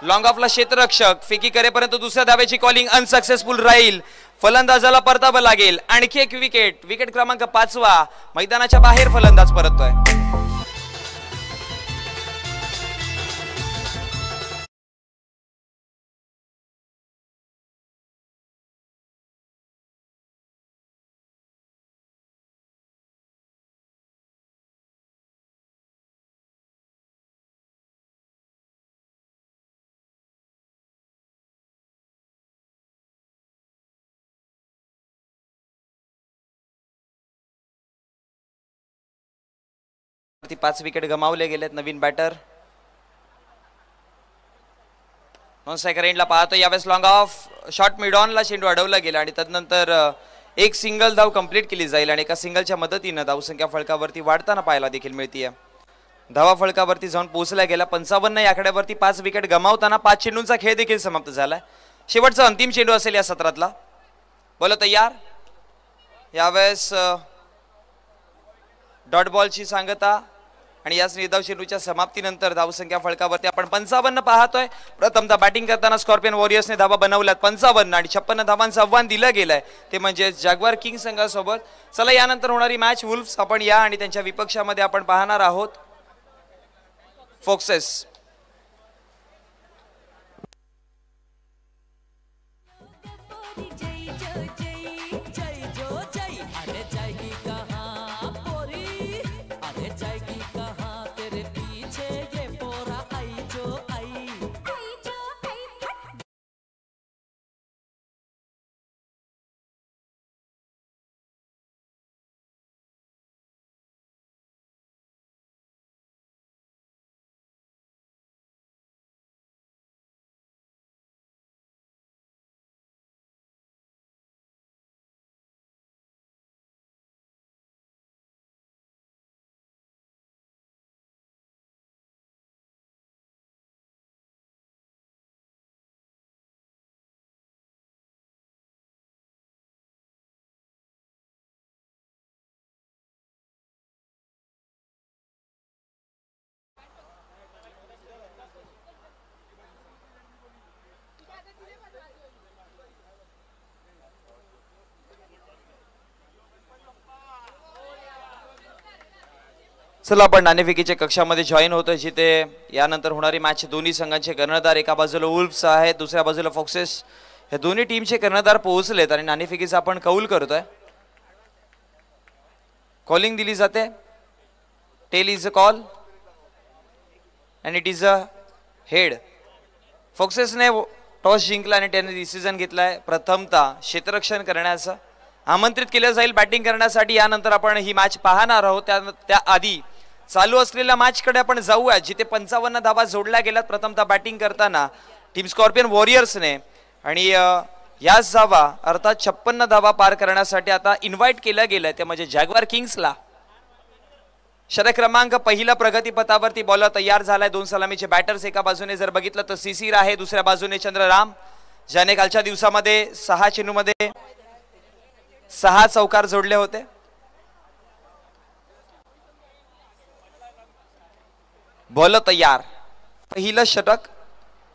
लॉंग ऑफला क्षेत्ररक्षक फेकी करेपर्यंत दुसऱ्या धावेची कॉलिंग अनसक्सेसफुल राहील. फलंदाजाला परतावं लागेल. आणखी एक विकेट. विकेट क्रमांक 5वा. मैदानाच्या बाहेर फलंदाज परततोय. ती 5 विकेट गमावले गेलेत. नवीन बॅटर नॉन स्ट्रायकर एंडला पाहतो. यावेळेस लॉंग ऑफ शॉर्ट मिड ऑनला चेंडू अडवला गेला आणि तदनंतर एक सिंगल धाव कंप्लीट केली जाईल आणि एका सिंगलच्या मदतीनं धावसंख्या फळकावरती वाढताना पाहायला देखील मिळतीये. धावा फळकावरती जाऊन पोहोचला गेला. 55 या आकड्यावरती 5 विकेट गमावताना 5 चेंडूंचा खेळ देखील समाप्त झालाय. शेवटचा अंतिम चेंडू असेल या सत्रातला. बोला तयार. यावेळेस डॉट बॉलची सांगता आणि याच निर्धाव चेंडूच्या समाप्तीनंतर धावसंख्या फळकावरती आपण 55 पाहतोय. प्रथमतः बॅटिंग करताना स्कॉर्पियन वॉरियर्सने धावा बनवल्यात 55 आणि 56 धावांचं आव्हान दिलं गेलंय ते म्हणजे जॅग्वार किंग संघासोबत. चला यानंतर होणारी मॅच वुल्फ्स आपण या आणि त्यांच्या विपक्षामध्ये आपण पाहणार आहोत फॉक्सेस. चला आपण नाणेफेकीच्या कक्षामध्ये जॉईन होतोय, जिथे यानंतर होणारी मॅच दोन्ही संघांचे कर्णधार, एका बाजूला वुल्फ्स आहेत, दुसऱ्या बाजूला फॉक्सेस, या दोन्ही टीमचे कर्णधार पोहोचलेत आणि नाणेफेकीचा आपण कौल करतोय. कॉलिंग दिली जाते. Tail is a call and it is a head. फॉक्सेसने टॉस जिंकला आणि त्याने डिसिजन घेतलाय प्रथमतः क्षेत्ररक्षण करण्याचं. आमंत्रित केलं जाईल बॅटिंग करण्यासाठी. यानंतर आपण ही मॅच पाहणार आहोत. त्याआधी चालू असलेल्या मॅचकडे आपण जाऊया, जिथे 55 धावा जोडल्या गेल्यात प्रथमतः बॅटिंग करताना टीम स्कॉर्पियन वॉरियर्सने. आणि याच धावा अर्थात 56 धावा पार करण्यासाठी आता इन्व्हाइट केलं गेलं ते म्हणजे जॅग्वार किंग्सला. षटक क्रमांक पहिला प्रगतीपथावरती बॉलर तयार झालाय. 2 सलामीचे बॅटर्स. एका बाजूने जर बघितलं तर सिसिर आहे, दुसऱ्या बाजूने चंद्रराम, ज्याने कालच्या दिवसामध्ये 6 चेंडूमध्ये 6 चौकार जोडले होते. बॉल तयार. पहिलं षटक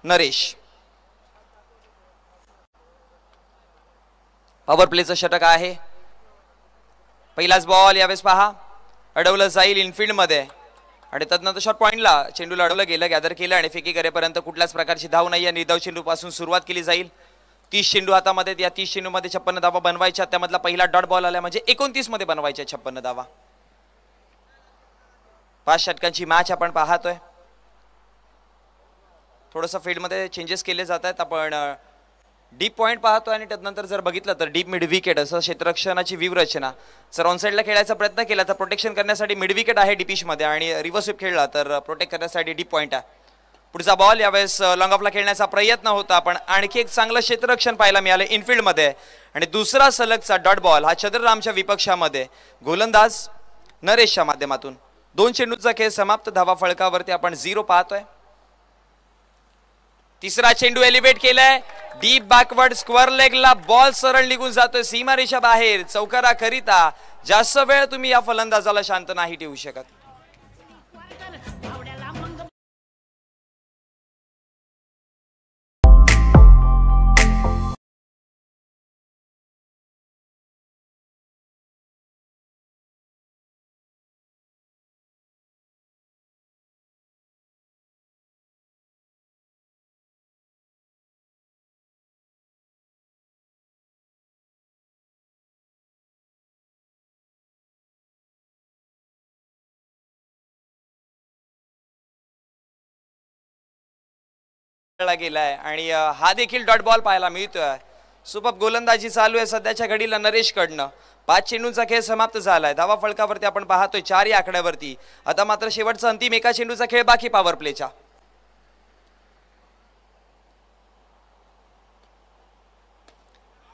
नरेश. पॉवर प्लेचं षटक आहे. पहिलाच बॉल यावेळेस पहा अडवलं जाईल इनफिल्ड मध्ये आणि तदनंतर शॉर्ट पॉइंटला चेंडूला अडवलं गेलं, गॅदर केलं आणि फेकी करेपर्यंत कुठल्याच प्रकारची धाव नाहीये. निर्धाव चेंडू पासून सुरुवात केली जाईल. 30 चेंडू हातामध्ये. या 30 चेंडूमध्ये 56 धावा बनवायच्या. त्यामधला पहिला डॉट बॉल आला म्हणजे 29 मध्ये बनवायच्या 56 धावा. 5 षटकांची मॅच आपण पाहतोय. थोडस फील्ड मध्ये चेंजेस केले जात आहेत. आपण डीप पॉइंट पाहतोय आणि त्यानंतर जर बघितलं तर डीप मिड विकेट असं क्षेत्ररक्षणाची व्यूहरचना. जर ऑन साइडला खेळायचा प्रयत्न केला तर प्रोटेक्शन करण्यासाठी मिड विकेट आहे डीपिश मध्ये आणि रिव्हर्स स्वीप खेळला तर प्रोटेक्ट करण्यासाठी डीप पॉइंट आहे. पुढचा बॉल यावेळेस लॉंग ऑफला खेळण्याचा प्रयत्न होता, पण आणखी एक चांगलं क्षेत्ररक्षण पाहायला मिळालं इनफिल्ड मध्ये. आणि दुसरा सलगचा डॉट बॉल हा चंद्ररामच्या विपक्षामध्ये गोलंदाज नरेशच्या माध्यमातून. 2 चेंडूचा खेळ समाप्त. धावा फळकावरती आपण 0 पाहतोय. तिसरा चेंडू एलिव्हेट केलाय डीप बॅकवर्ड स्क्वेअर लेगला. बॉल सरळ निघून जातोय सीमारेषा बाहेर. चौकारा करिता जास्त वेळ तुम्ही या फलंदाजाला शांत नाही ठेवू शकत. गेलाय आणि हा देखील डॉट बॉल पाहायला मिळतोय. सुपर गोलंदाजी चालू आहे सध्याच्या घडीला नरेश कडनं. 5 चेंडूचा खेळ समाप्त झालाय. धावा फलकावरती आपण पाहतोय 4 या आकड्यावरती. आता मात्र शेवटचा अंतिम एका चेंडूचा खेळ बाकी पॉवर प्लेच्या.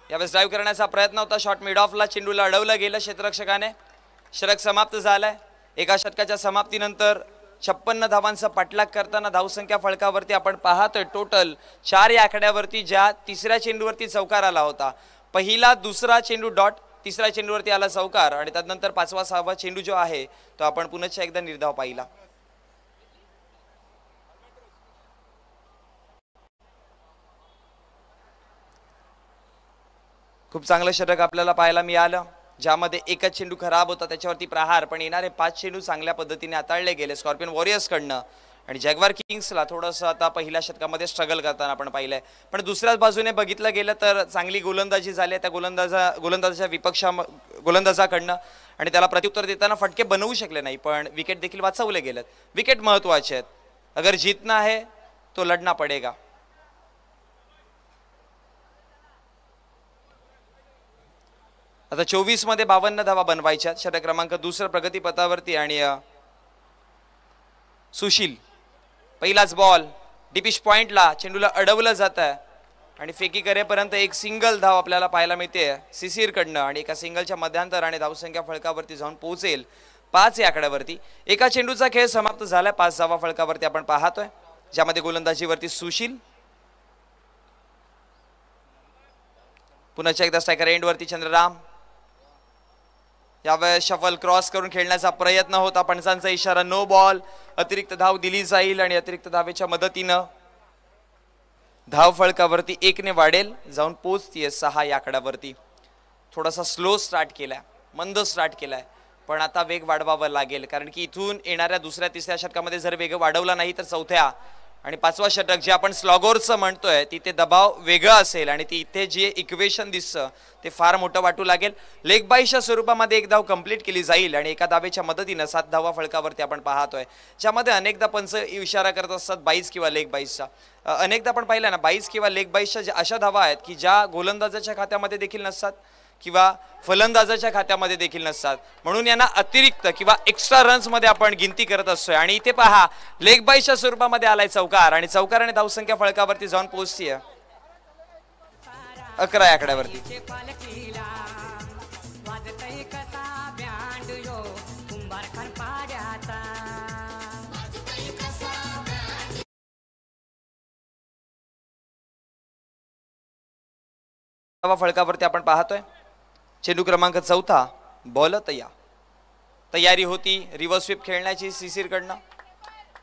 यावेळेस ड्राईव्ह करण्याचा प्रयत्न होता. शॉट मिड ऑफला चेंडूला अडवलं गेलं क्षेत्ररक्षकाने. षटक समाप्त झालाय. एका षटकाच्या समाप्तीनंतर 56 धावांचा पाठलाग करताना धावसंख्या फळकावरती आपण पाहतोय टोटल 4 या आकड्यावरती, ज्या तिसऱ्या चेंडूवरती चौकार आला होता. पहिला दुसरा चेंडू डॉट, तिसऱ्या चेंडूवरती आला चौकार आणि त्यानंतर 5वा 6वा चेंडू जो आहे तो आपण पुन्हा एकदा निर्धाव पाहिला. खूप चांगलं षटक आपल्याला पाहायला मिळालं, ज्यामध्ये एकच चेंडू खराब होता त्याच्यावरती प्रहार, पण येणारे 5 चेंडू चांगल्या पद्धतीने हाताळले गेले स्कॉर्पियन वॉरियर्स कडनं. आणि जॅग्वार किंग्सला थोडंसं आता पहिल्या षटकामध्ये स्ट्रगल करताना आपण पाहिलंय. पण दुसऱ्याच बाजूने बघितलं गेलं तर चांगली गोलंदाजी झाली त्या गोलंदाजाच्या गोलंदाजाकडनं आणि त्याला प्रत्युत्तर देताना फटके बनवू शकले नाही, पण विकेट देखील वाचवले गेलेत. विकेट महत्वाचे आहेत. अगर जीतना है तो लढना पडेगा. आता 24 मध्ये 52 धावा बनवायच्या. षटक क्रमांक 2 प्रगतीपथावरती आणि सुशील. पहिलाच बॉल डिपिश पॉइंटला चेंडूला अडवलं जात आहे आणि फेकी करेपर्यंत एक सिंगल धाव आपल्याला पाहायला मिळते सिसिर कडनं आणि एका सिंगलच्या मध्यांतराने धावसंख्या फळकावरती जाऊन पोहोचेल 5 या आकड्यावरती. एका चेंडूचा खेळ समाप्त झालाय. 5 धावा फळकावरती आपण पाहतोय, ज्यामध्ये गोलंदाजीवरती सुशील. पुन्हा एकदा स्ट्रायकर एंडवरती चंद्रराम. यावेळेस शफल क्रॉस करून खेळण्याचा प्रयत्न होता. पंचांचा इशारा नो बॉल. अतिरिक्त धाव दिली जाईल आणि अतिरिक्त धावेच्या मदतीनं धाव फळकावरती 1 ने वाढेल, जाऊन पोहोचतीये 6 या आकड्यावरती. थोडासा स्लो स्टार्ट केलाय, मंद स्टार्ट केलाय. पण आता वेग वाढवावा लागेल, कारण की इथून येणाऱ्या दुसऱ्या तिसऱ्या षटकामध्ये जर वेग वाढवला नाही तर चौथ्या आणि पाचवा षटक जे आपण स्लॉगोरचं म्हणतोय तिथे दबाव वेगळा असेल आणि ती इथे जे इक्वेशन दिसतं ते फार मोठं वाटू लागेल. लेग बाईच्या स्वरूपामध्ये एक धाव कंप्लीट केली जाईल आणि एका धावेच्या मदतीनं 7 धावा फळकावरती आपण पाहतोय, ज्यामध्ये अनेकदा पंच इशारा करत असतात 22 किंवा लेग बाईसचा. अनेकदा आपण पाहिलं ना 22 किंवा लेग बाईसच्या अशा धावा आहेत की ज्या गोलंदाजाच्या खात्यामध्ये देखील नसतात किंवा फलंदाजाच्या खात्यामध्ये देखील नसतात, म्हणून यांना अतिरिक्त किंवा एक्स्ट्रा रन्स मध्ये आपण गिनती करत असतोय. आणि इथे पहा लेग बाईच्या स्वरूपामध्ये आलाय चौकार आणि चौकाराने धावसंख्या फळकावरती जाऊन पोहोचतीये 11 आकड्यावरती. फळकावरती आपण पाहतोय चेंडू क्रमांक 4, बॉल तयारी होती रिव्हर्स स्वीप खेळण्याची सीसीर कडनं,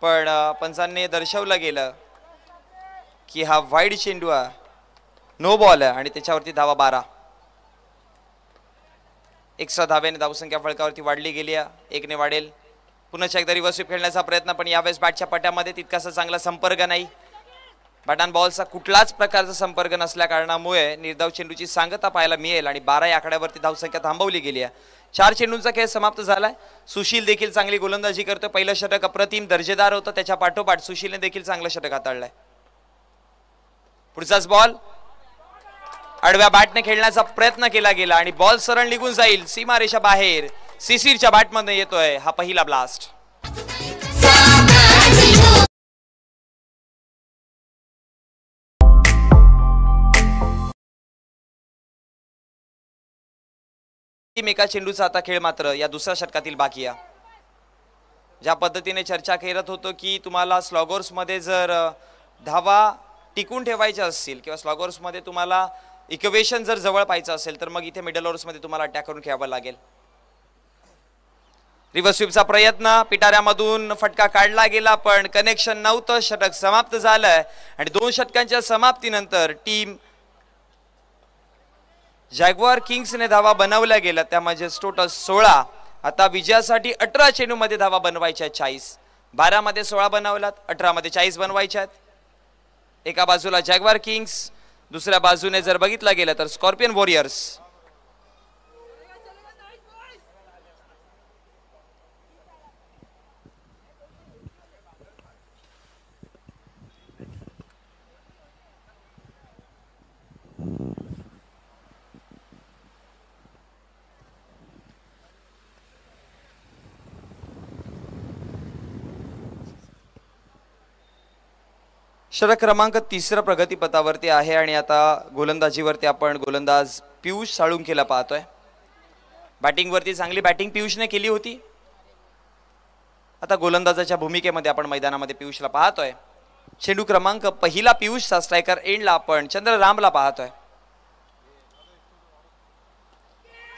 पण पंचांनी दर्शवलं गेलं की हा वाईड चेंडू आहे, नो बॉल आहे आणि त्याच्यावरती धावा 12. एक्स्ट्रा धाव्याने धावसंख्या फळकावरती वाढली गेली आहे, 1 ने वाढेल. पुन्हा एकदा रिव्हर्स स्वीप खेळण्याचा प्रयत्न, पण यावेळेस बॅटच्या पट्यामध्ये तितकासा चांगला संपर्क नाही. बॅट अँड बॉलचा कुठलाच प्रकारचा संपर्क नसल्या कारणामुळे निर्धाव चेंडूची सांगता पाहायला मिळेल आणि 12 या आकड्यावरती धावसंख्या थांबवली गेली आहे. 4 चेंडूंचा खेळ समाप्त झालाय. सुशील देखील चांगली गोलंदाजी करतोय. पहिलं षटक अप्रतिम दर्जेदार होतं, त्याच्या पाठोपाठ सुशीलने देखील चांगलं षटक हाताळलंय. पुढचाच बॉल आडव्या बॅटने खेळण्याचा प्रयत्न केला गेला आणि बॉल सरळ निघून जाईल सीमारेषा बाहेर. सिसिरच्या बॅटमध्ये येतोय हा पहिला ब्लास्ट. एका चेंडूचा आता खेळ मात्र या दुसऱ्या षटकातील बाकी आहे. ज्या पद्धतीने चर्चा करत होतो की तुम्हाला स्लॉगर्स मध्ये जर धावा टिकून ठेवायच्या असतील किंवा स्लॉगर्स मध्ये तुम्हाला इक्वेशन जर जवळ पाहायचं असेल तर मग इथे मिडल ओव्हर्स मध्ये तुम्हाला अटॅक करून खेळावं लागेल. रिव्हर्स स्वीपचा प्रयत्न, पिटाऱ्यामधून फटका काढला गेला पण कनेक्शन नव्हतं. षटक समाप्त झालंय आणि 2 षटकांच्या समाप्तीनंतर टीम जॅग्वार किंग्सने धावा बनवल्या गेल्या, त्यामध्ये टोटल 16. आता विजयासाठी 18 चेंडू मध्ये धावा बनवायच्या आहेत 40. 12 मध्ये 16 बनवल्यात, 18 मध्ये 40 बनवायच्या आहेत. एका बाजूला जॅग्वार किंग्स, दुसऱ्या बाजूने जर बघितलं गेलं तर स्कॉर्पियन वॉरियर्स. षटक क्रमांक 3 प्रगतीपथावरती आहे आणि आता गोलंदाजीवरती आपण गोलंदाज पियुष साळुंखेला पाहतोय. बॅटिंगवरती चांगली बॅटिंग पियुषने केली होती. आता गोलंदाजाच्या भूमिकेमध्ये आपण मैदानामध्ये पियुषला पाहतोय. चेंडू क्रमांक पहिला पियुषचा, स्ट्रायकर एंडला आपण चंद्ररामला पाहतोय.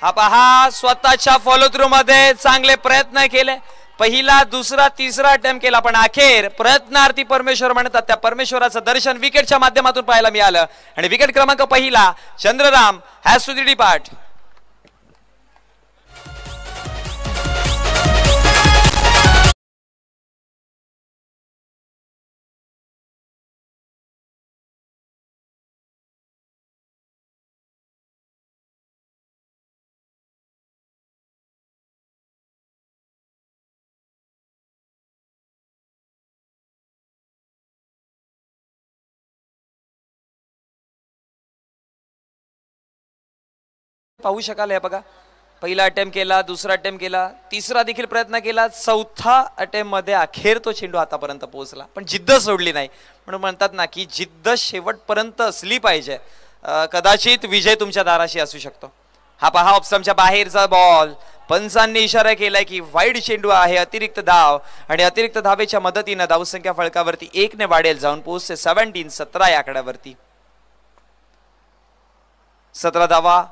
हा पहा स्वतःच्या फॉलो थ्रू मध्ये चांगले प्रयत्न केले. पहिला, दुसरा, तिसरा अटेम्प्ट केला पण अखेर प्रयत्नार्थी परमेश्वर म्हणतात त्या परमेश्वराचं दर्शन विकेटच्या माध्यमातून पाहायला मिळालं आणि विकेट क्रमांक पहिला चंद्रराम हॅज टू डिपार्ट. पाहू शकाल हे बघा, पहिला अटेम्प्ट केला, दुसरा अटेम्प्ट केला, तिसरा देखील प्रयत्न केला, चौथा अटेम्प्ट मध्ये अखेर तो चेंडू आतापर्यंत पोहोचला पण जिद्द सोडली नाही. म्हणून म्हणतात ना की जिद्द शेवटपर्यंत असली पाहिजे, कदाचित विजय तुमच्या दाराशी असू शकतो. हा पहा ऑप्शनच्या बाहेरचा बॉल, पंचांनी इशारा केलाय की वाईड चेंडू आहे, अतिरिक्त धाव आणि अतिरिक्त धावेच्या मदतीने धावसंख्या फळकावरती 1 ने वाढेल, जाऊन पोहोचते 17 या आकड्यावरती. 17 धावा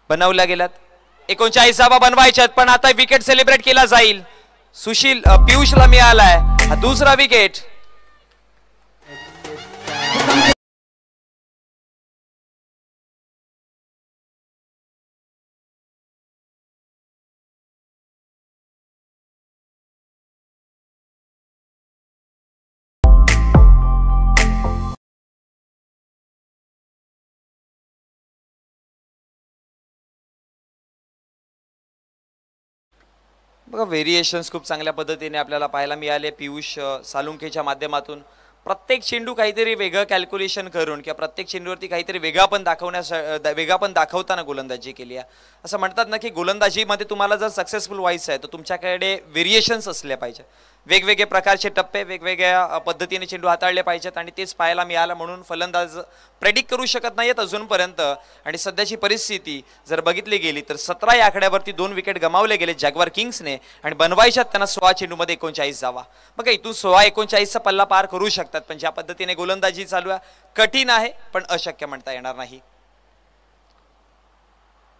बनवल्या गेल्यात, 39 धावा बनवायच्यात पण आता विकेट सेलिब्रेट केला जाईल. सुशील पियुषला मिळालाय हा दुसरा विकेट. बघा व्हेरिएशन्स खूप चांगल्या पद्धतीने आपल्याला पाहायला मिळाले पियुष सालुंखेच्या माध्यमातून. प्रत्येक चेंडू काहीतरी वेगळं कॅल्क्युलेशन करून किंवा प्रत्येक चेंडूवरती काहीतरी वेगळा पण वेगळा पण दाखवताना गोलंदाजी केली आहे. असं म्हणतात ना की गोलंदाजीमध्ये तुम्हाला जर सक्सेसफुल व्हायचं आहे तर तुमच्याकडे व्हेरिएशन्स असले पाहिजे, वेगवेगळे प्रकारचे टप्पे, वेगवेगळ्या पद्धतीने चेंडू हाताळले पाहिजेत आणि तेच पाहायला मिळालं. म्हणून फलंदाज प्रेडिक्ट करू शकत नाहीत अजूनपर्यंत. आणि सध्याची परिस्थिती जर बघितली गेली तर 17 या आकड्यावरती 2 विकेट गमावले गेले जॅग्वार किंग्सने आणि बनवायच्यात त्यांना 16 चेंडूमध्ये 39 जावा. बघा इथून 16-39चा पल्ला पार करू शकतात, पण ज्या पद्धतीने गोलंदाजी चालू आहे कठीण आहे, पण अशक्य म्हणता येणार नाही.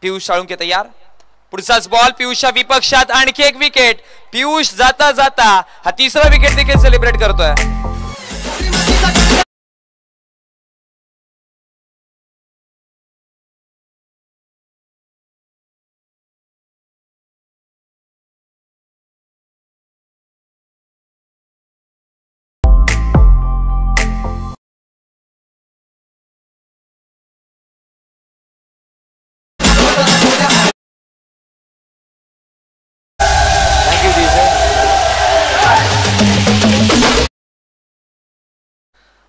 पियुष साळुंखे तयार. पुढचाच बॉल पियुषच्या विपक्षात, आणखी एक विकेट. पियुष जाता जाता हा तिसरा विकेट देखील सेलिब्रेट करतोय.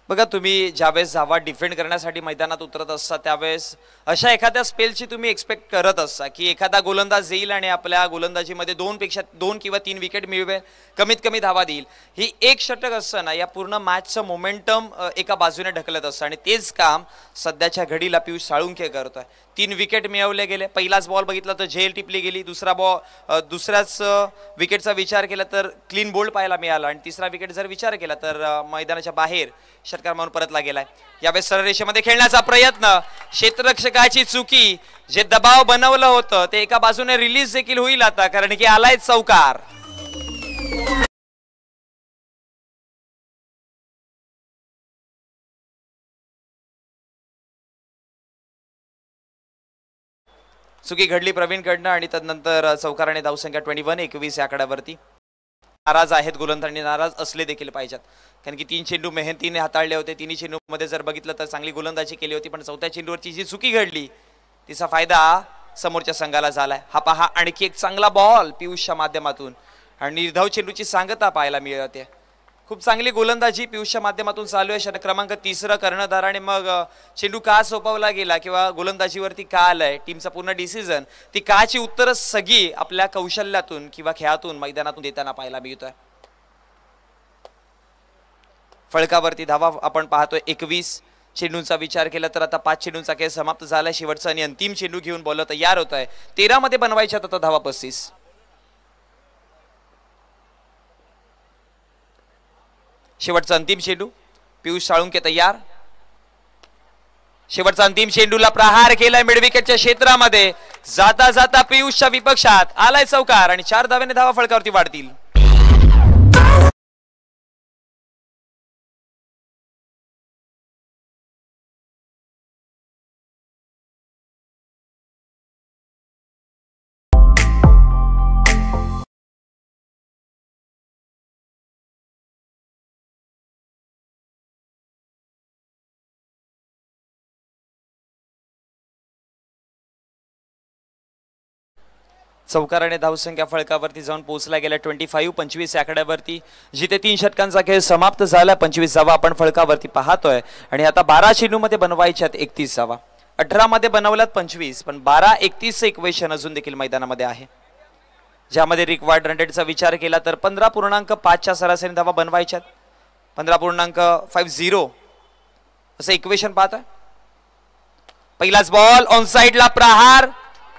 बघा तुम्ही ज्यावेळेस धावा डिफेंड करण्यासाठी मैदानात उतरत असता त्यावेळेस अशा एखाद्या स्पेलची तुम्ही एक्सपेक्ट करत असता की एखादा गोलंदाज येईल आणि आपल्या गोलंदाजीमध्ये 2 किंवा 3 विकेट मिळवेल, कमीत कमी धावा देईल. ही एक षटक असतं ना या पूर्ण मॅचचं मोमेंटम एका बाजूने ढकलत असतं आणि तेच काम सध्याच्या घडीला पियुष साळुंखे करतोय. 3 विकेट मिळवले गेले. पहिलाच बॉल बघितला तर झेल टिपली गेली, दुसऱ्याच विकेटचा विचार केला तर क्लीन बोल्ड पाहायला मिळाला आणि तिसरा विकेट जर विचार केला तर मैदानाच्या बाहेर षटकार म्हणून परतला गेलाय. यावेळेस सरळ रेषेमध्ये खेळण्याचा प्रयत्न, क्षेत्ररक्षकाची चुकी, जे दबाव बनवलं होतं ते एका बाजूने रिलीज देखील होईल आता, कारण की आलाय चौकार. चुकी घडली प्रवीणकडनं आणि त्यानंतर चौकाराने धावसंख्या 21 या आकड्यावरती. नाराज आहेत गोलंदाज आणि नाराज असले देखील पाहिजेत, कारण की 3 चेंडू मेहनतीने हाताळले होते. 3 चेंडूमध्ये जर बघितलं तर चांगली गोलंदाजी केली होती, पण चौथ्या चेंडूवरची जी चुकी घडली तिचा फायदा समोरच्या संघाला झालाय. हा पहा आणखी एक चांगला बॉल पियुषच्या माध्यमातून आणि निर्धाव चेंडूची सांगता पाहायला मिळते. खूप चांगली गोलंदाजी पियुषच्या माध्यमातून चालू आहे. षटक क्रमांक 3 कर्णधार आणि मग चेंडू का सोपवला गेला किंवा गोलंदाजीवरती का आलाय, टीमचा पूर्ण डिसिजन, ती काची उत्तरं सगळी आपल्या कौशल्यातून किंवा खेळातून मैदानातून देताना पाहायला मिळतोय. फळकावरती धावा आपण पाहतोय 21. चेंडूंचा विचार केला तर आता 5 चेंडूंचा खेळ समाप्त झालाय. शेवटचा आणि अंतिम चेंडू घेऊन बॉलर तयार होत आहे. 13 मध्ये बनवायच्यात आता धावा 35. शेवटचा अंतिम चेंडू. पियुष साळुंखे तयार. शेवटचा अंतिम चेंडूला प्रहार केलाय मिडविकेटच्या क्षेत्रामध्ये. जाता जाता पियुषच्या विपक्षात आलाय चौकार आणि 4 धाव्याने धावा फळकावरती वाढतील. चौकाराने धावसंख्या फळकावरती जाऊन पोहोचला गेला 25 या आकड्यावरती, जिथे 3 षटकांचा खेळ समाप्त झाला. 25 धावा आपण फळकावरती पाहतोय आणि आता 12 चेंडूमध्ये बनवायच्यात 31 धावा. 18 मध्ये बनवल्यात 25, पण 12-31चं इक्वेशन अजून देखील मैदानामध्ये आहे, ज्यामध्ये रिक्वायर्ड रन रेटचा विचार केला तर 15.5च्या सरासरी धावा बनवायच्यात. 15.50 असं इक्वेशन पाहतोय. पहिलाच बॉल ऑन साइडला प्रहार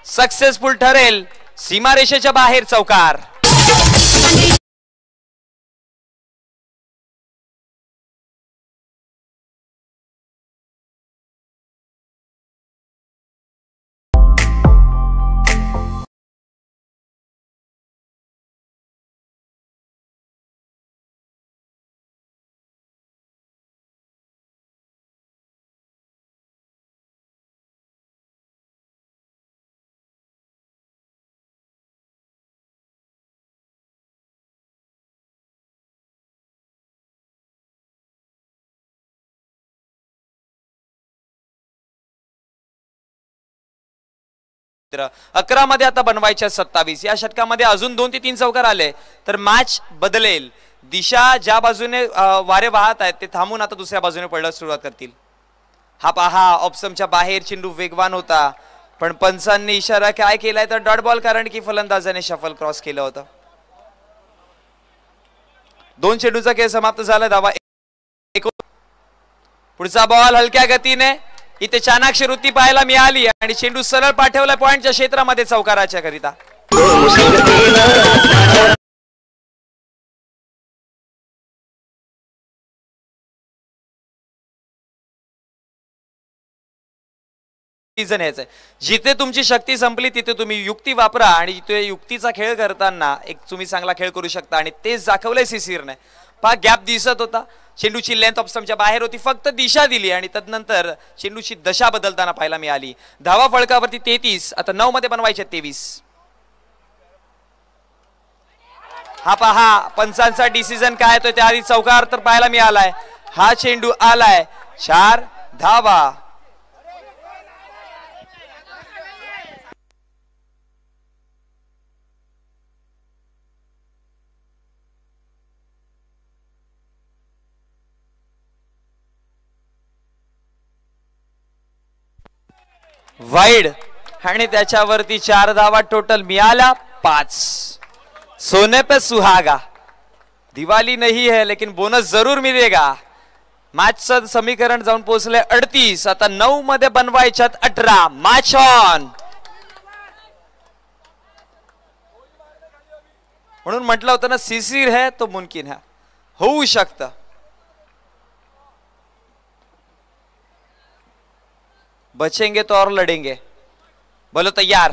सक्सेसफुल ठरेल. सीमारेषेच्या बाहेर चौकार. 11 मध्ये आता बनवायच्या 27. या षटकामध्ये अजून 2 ते 3 चौकार आले तर मॅच बदलेल. दिशा ज्या बाजूने वारे वाहत आहेत ते थांबून आता दुसऱ्या बाजूने पडण्यास सुरुवात करतील. हा पहा ऑप्शनच्या बाहेर चेंडू वेगवान होता पण पंचांनी इशारा काय केलाय तर डॉट बॉल, कारण की फलंदाजाने शफल क्रॉस केलं होतं. 2 चेंडूचा खेळ समाप्त झाला. धावा पुढचा बॉल हलक्या गतीने, इथे चाणाक्ष वृत्ती पाहायला मिळाली आणि चेंडू सरळ पाठवला पॉइंटच्या क्षेत्रामध्ये चौकाराच्या करिता. जिथे तुमची शक्ती संपली तिथे तुम्ही युक्ती वापरा आणि तिथे युक्तीचा खेळ करताना एक तुम्ही चांगला खेळ करू शकता आणि तेच दाखवलंय सिसिरने. पहा गॅप दिसत होता, चेंडूची लेंथ ऑप्शनच्या बाहेर होती, फक्त दिशा दिली आणि तदनंतर चेंडूची दशा बदलताना पाहायला मिळाली. धावा फळकावरती 33, आता 9 मध्ये बनवायचे 23. हा पहा पंचांचा डिसिजन काय तो त्याआधी चौकार तर पाहायला मिळालाय. हा चेंडू आलाय 4 धावा. वाईड आणि त्याच्यावरती 4 धावा टोटल मिळाला 5. सोने पे सुहागा. दिवाळी नहीं है लेकिन बोनस जरूर मिलेगा. मॅचचं समीकरण जाऊन पोहोचले 38, आता 9 मध्ये बनवायच्यात 18. Match on. म्हणून म्हटलं होतं ना सिसिर है तो मुमकिन है, होऊ शकतं. बचेंगे तो और लढेंगे. बोलो तयार.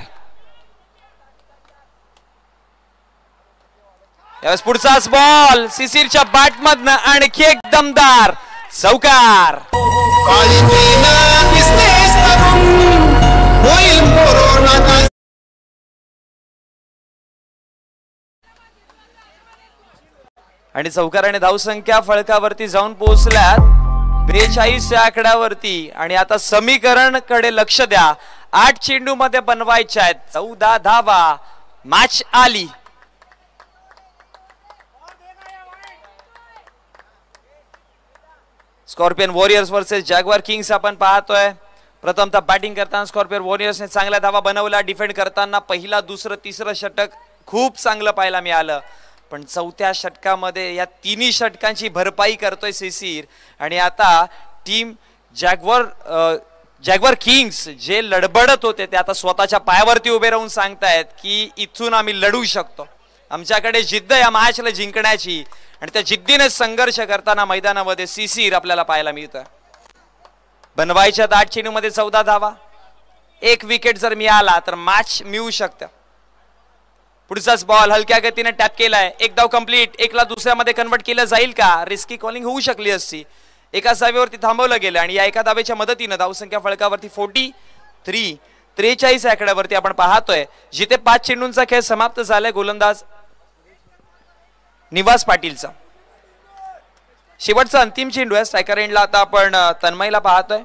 यावेळेस पुढचाच बॉल सिसिरच्या बॅटमधनं आणखी एक दमदार चौकार. आणि चौकाराने धावसंख्या फळकावरती जाऊन पोहोचल्यात 42 या आकड्यावरती. आणि आता समीकरण कडे लक्ष द्या. 8 चेंडू मध्ये बनवायच्या आहेत 14 धावा. मॅच आली. Scorpion warriors versus Jaguar Kings आपण पाहतोय. प्रथमतः बॅटिंग करताना स्कॉर्पियन वॉरियर्सने चांगल्या धावा बनवल्या. डिफेंड करताना पहिला दुसरं तिसरं षटक खूप चांगलं पाहायला मिळालं, पण चौथ्या षटकामध्ये या तिन्ही षटकांची भरपाई करतोय सिसिर. आणि आता टीम जॅग्वार किंग्स जे लडबडत होते ते आता स्वतःच्या पायावरती उभे राहून सांगतायत की इथून आम्ही लढू शकतो, आमच्याकडे जिद्द या मॅचला जिंकण्याची. आणि त्या जिद्दीने संघर्ष करताना मैदानामध्ये सिसिर आपल्याला पाहायला मिळतं. बनवायच्या 8 चेंडूमध्ये 14 धावा. 1 विकेट जर मिळाला तर मॅच मिळू शकतं. पुढचाच बॉल हलक्या गतीने टॅप केलाय. 1 धाव कंप्लीट. 1 ला दुसऱ्यामध्ये कन्वर्ट केलं जाईल का? रिस्की कॉलिंग होऊ शकली असती. एका धावेवरती थांबवलं गेलं आणि या एका धावेच्या मदतीने धावसंख्या फळकावरती 43 आकड्यावरती आपण पाहतोय. जिथे 5 चेंडूंचा खेळ समाप्त झालाय गोलंदाज निवास पाटीलचा. शेवटचा अंतिम चेंडू आहे स्ट्रायकर एंडला. आता आपण तन्मयला पाहतोय.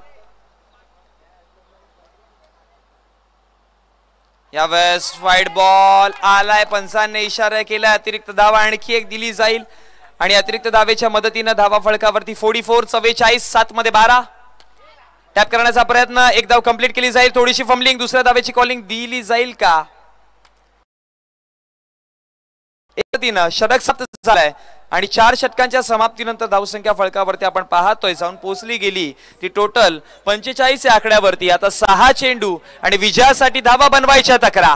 यावेळेस वाईड बॉल आलाय. पंचांनी इशारा केला अतिरिक्त धावा आणखी एक दिली जाईल आणि अतिरिक्त धावेच्या मदतीने धावा फळकावरती 44 7 मध्ये 12. टॅप करण्याचा प्रयत्न. 1 धाव कंप्लीट केली जाईल. थोडीशी फंबलिंग. दुसऱ्या धावेची कॉलिंग दिली जाईल का? षटक समाप्त झालाय आणि 4 षटकांच्या समाप्तीनंतर धावसंख्या फळकावरती आपण पाहतोय जाऊन पोहोचली गेली ती टोटल 45 या आकड्यावरती. आता 6 चेंडू आणि विजयासाठी धावा बनवायच्या 11.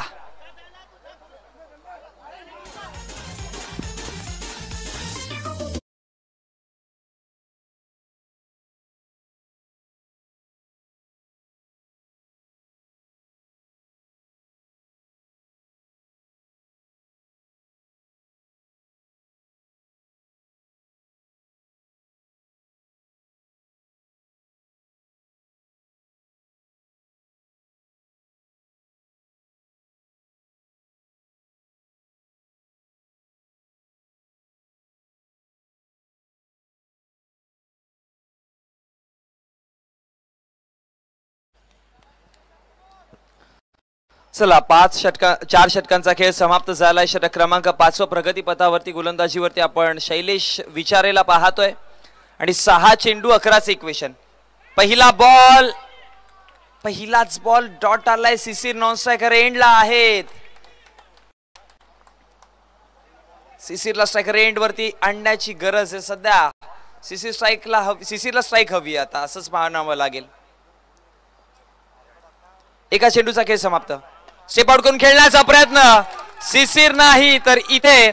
चला 4 षटकांचा खेळ समाप्त झालाय. षटक क्रमांक 5 प्रगती पथावरती गोलंदाजीवरती आपण शैलेश विचारेला पाहतोय आणि 6 चेंडू 11 इक्वेशन. पहिला बॉल, पहिलाच बॉल डॉट आलाय. शिशिर नॉन स्ट्रायकर एंडला आहेत. शिशिरला स्ट्रायकर एंड वरती आणण्याची गरज आहे सध्या. शिशिरला स्ट्राईक हवी आता, असंच पाहावं लागेल. एका चेंडूचा खेळ समाप्त. स्टेप आउट करून खेळण्याचा प्रयत्न. शिशिर नाही तर इथे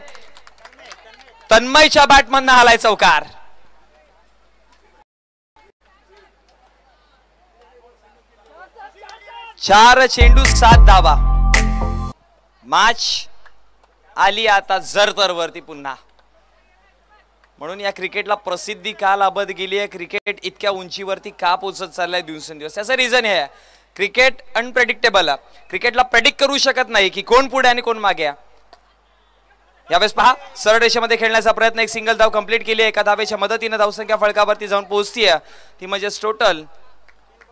तन्मयच्या बॅटमधनं आलाय चौकार. चार चेंडू 7 धावा. मॅच आली आता जरतर वरती पुन्हा. म्हणून या क्रिकेटला प्रसिद्धी का लाभत गेली आहे, क्रिकेट इतक्या उंचीवरती का पोहोचत चाललाय दिवसेंदिवस, त्याचं रिझन हे आहे. क्रिकेट अनप्रेडिक्टेबल आहे. क्रिकेटला प्रेडिक्ट करू शकत नाही की कोण पुढे आणि कोण मागे आहे. यावेळेस पहा, सरळ रेषेमध्ये खेळण्याचा प्रयत्न. एक सिंगल धाव कंप्लीट केली. एका धावेच्या मदतीने धावसंख्या फळकावरती जाऊन पोहोचतीये. ती म्हणजे टोटल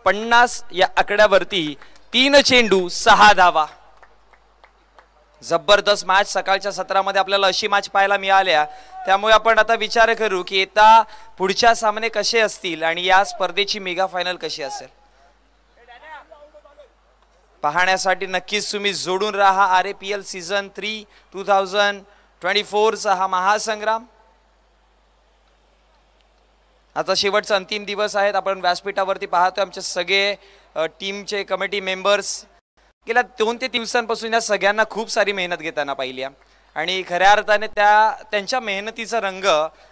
50 या आकड्यावरती. 3 चेंडू 6 धावा. जबरदस्त मॅच सकाळच्या सत्रामध्ये आपल्याला अशी मॅच पाहायला मिळाल्या. त्यामुळे आपण आता विचार करू की आता पुढच्या सामने कसे असतील आणि या स्पर्धेची मेगा फायनल कशी असेल. पाहण्यासाठी नक्कीच तुम्ही जोडून राहा. RAPL सीझन 3 2024 चा हा महासंग्राम. आता शेवटचा अंतिम दिवस आहेत. आपण व्यासपीठावरती पाहतोय आमचे सगळे टीमचे कमिटी मेंबर्स गेल्या 2 ते 3 दिवसांपासून या सगळ्यांना खूप सारी मेहनत घेताना पाहिली आहे आणि खऱ्या अर्थाने त्यांच्या मेहनतीचा रंग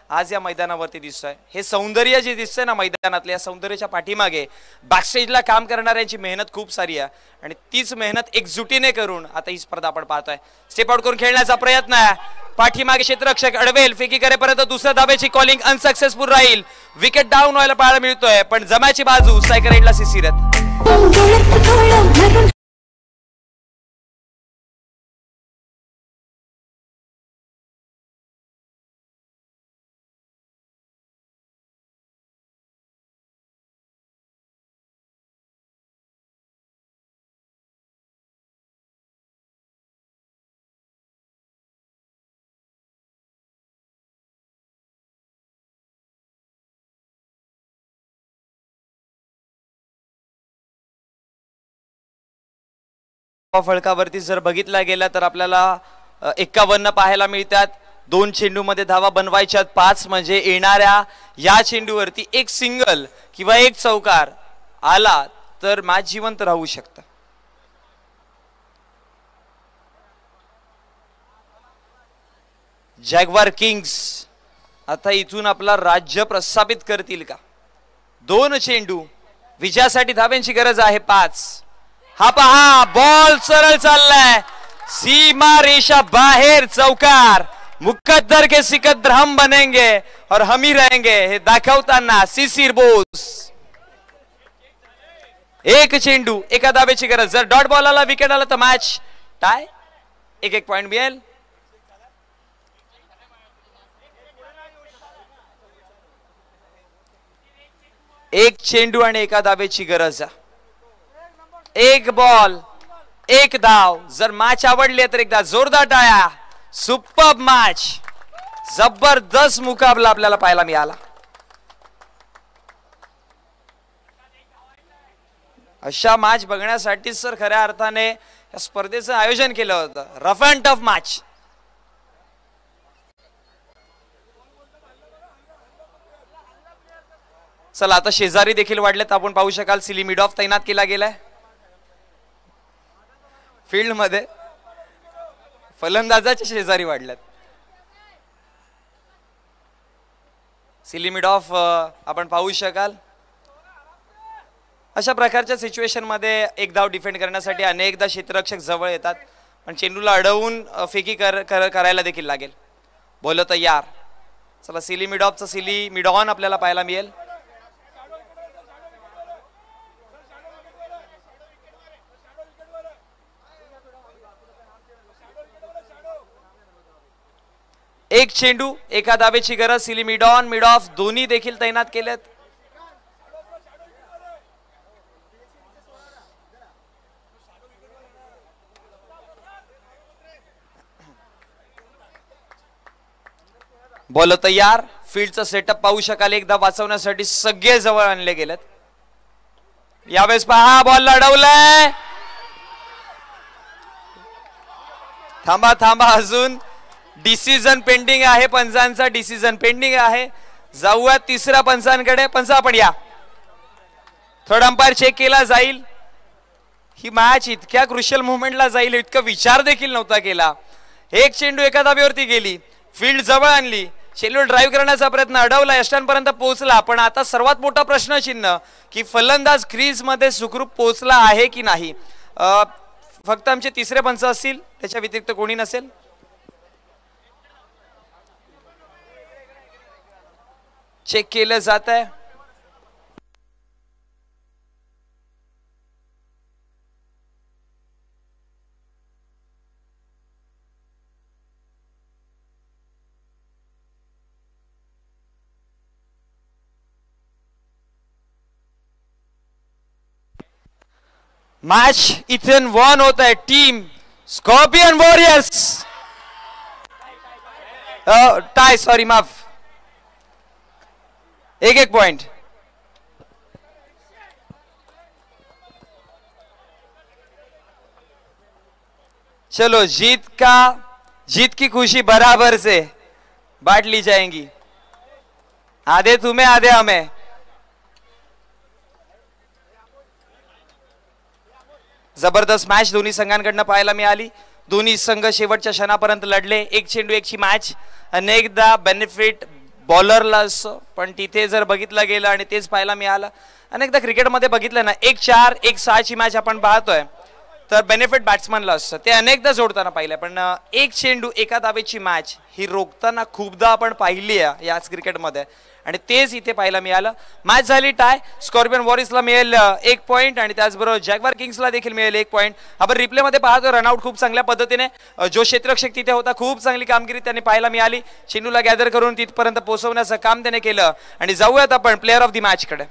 आज या मैदानावरती दिसतोय. हे सौंदर्य जे दिसतंय ना मैदानातल्या, या सौंदर्याच्या पाठीमागे बॅकस्टेजला काम करणाऱ्यांची मेहनत खूप सारी आहे आणि तीच मेहनत एकजुटीने करून आता ही स्पर्धा आपण पाहतोय. स्टेप आउट करून खेळण्याचा प्रयत्न आहे. पाठीमागे क्षेत्ररक्षक अडवेल. फेकी करेपर्यंत दुसऱ्या धावेची कॉलिंग अनसक्सेसफुल राहील. विकेट डाऊन व्हायला पाहायला मिळतोय, पण जमाची बाजू स्ट्रायकर एंडला शिशिरत. फळकावरती जर बघितला गेला तर आपल्याला 51 पाहायला मिळतात. 2 चेंडू मध्ये धावा बनवायच्यात 5. म्हणजे येणाऱ्या या चेंडूवरती एक सिंगल किंवा एक चौकार आला तर मॅच जिवंत राहू शकतं. जॅग्वार किंग्स आता इथून आपला राज्य प्रस्थापित करतील का. 2 चेंडू विजयासाठी धाव्यांची गरज आहे 5. हा पहा, बॉल सरळ चाललाय. सीमा रेषा बाहेर चौकार. मुकद्दर के सिकद्दर हम बनेंगे और हम ही रहेंगे हे दाखवताना शिशिर बोस. 1 चेंडू 1 धावेची गरज. जर डॉट बॉल आला, विकेट आला तर मॅच टाय. 1 पॉइंट मिळेल. एक चेंडू आणि 1 धावेची गरज. 1 बॉल 1 धाव. जर मॅच आवडली तर एकदा जोरदार टाळ्या. सुपर्ब मॅच, जबरदस्त मुकाबला आपल्याला पाहायला मिळाला. अशा मॅच बघण्यासाठी सर खऱ्या अर्थाने या स्पर्धेचं आयोजन केलं होतं. Rough and tough match. चला आता शेजारी देखील वाढलेत. आपण पाहू शकाल सिली मिड ऑफ तैनात केला गेलाय फील्ड मध्ये. फलंदाजाच्या शेजारी वाढल्यात. सिली मिड ऑफ आपण पाहू शकाल. अशा प्रकारच्या सिच्युएशन मध्ये एक धाव डिफेंड करण्यासाठी अनेकदा क्षेत्ररक्षक जवळ येतात, पण चेंडूला अडवून फेकी करायला देखील लागेल. बोल तयार. चला सिली मिड ऑफचा सिली मिड ऑन आपल्याला पाहायला मिळेल. एक चेंडू 1 धावेची गरज. Silly mid on mid off दोन्ही देखील तैनात केलेत. बॉल तयार, फील्डचा सेटअप पाहू शकाल एकदा वाचवण्यासाठी सगळे जवळ आणले गेलेत. यावेळेस पहा बॉल लढवलाय. थांबा थांबा, अजून डिसिजन पेंडिंग आहे, पंचांचा डिसिजन पेंडिंग आहे. जाऊया तिसऱ्या पंचांकडे. पंच आपण या. थर्ड अंपायर चेक केला जाईल. ही मॅच इतक्या क्रुशियल मोमेंटला जाईल इतका विचार देखील नव्हता केला. एक चेंडू एका धाब्यावरती गेली, फील्ड जवळ आणली, चेंडू ड्राईव्ह करण्याचा प्रयत्न अडवला, यष्टांपर्यंत पोहोचला. पण आता सर्वात मोठा प्रश्नचिन्ह की फलंदाज क्रीज मध्ये सुखरूप पोहोचला आहे की नाही. फक्त आमचे तिसरे पंच असतील, त्याच्या व्यतिरिक्त कोणी नसेल. चेक केलं जात आहे. मैच इथन वन होता है. Team scorpion warriors tie, sorry माफ, एक पॉइंट. चलो जीत की खुशी बराबर से बांट ली जाएंगी. आधे तुम्हें आधे हमें. जबरदस्त मॅच दोन्ही संघांकडून पाहायला मिळाली. दोन्ही संघ शेवटच्या क्षणापर्यंत लढले. एक चेंडू एकची मॅच. अनेकदा बेनिफिट बॉलरला असं, पण तिथे जर बघितलं गेलं आणि तेच पाहायला मिळालं. अनेकदा क्रिकेटमध्ये बघितलं ना, 1-4 1-6ची मॅच आपण पाहतोय तर बेनिफिट बॅट्समनला असतं. ते अनेकदा जोडताना पाहिलं, पण एक चेंडू एका धावेची मॅच ही रोखताना खूपदा आपण पाहिली आहे याच क्रिकेटमध्ये, आणि तेच इथे पाहायला मिळालं. मॅच झाली टाय. स्कॉर्पियन वॉरियर्सला मिळेल 1 पॉइंट आणि त्याचबरोबर जॅग्वार किंग्सला देखील मिळेल 1 पॉइंट. आपण रिप्लेमध्ये पाहतो रनआउट खूप चांगल्या पद्धतीने जो क्षेत्ररक्षक तिथे होता खूप चांगली कामगिरी त्यांनी पाहायला मिळाली. चेंडूला गॅदर करून तिथपर्यंत पोहोचवण्याचं काम त्याने केलं. आणि जाऊयात आपण प्लेअर ऑफ द मॅच कडे.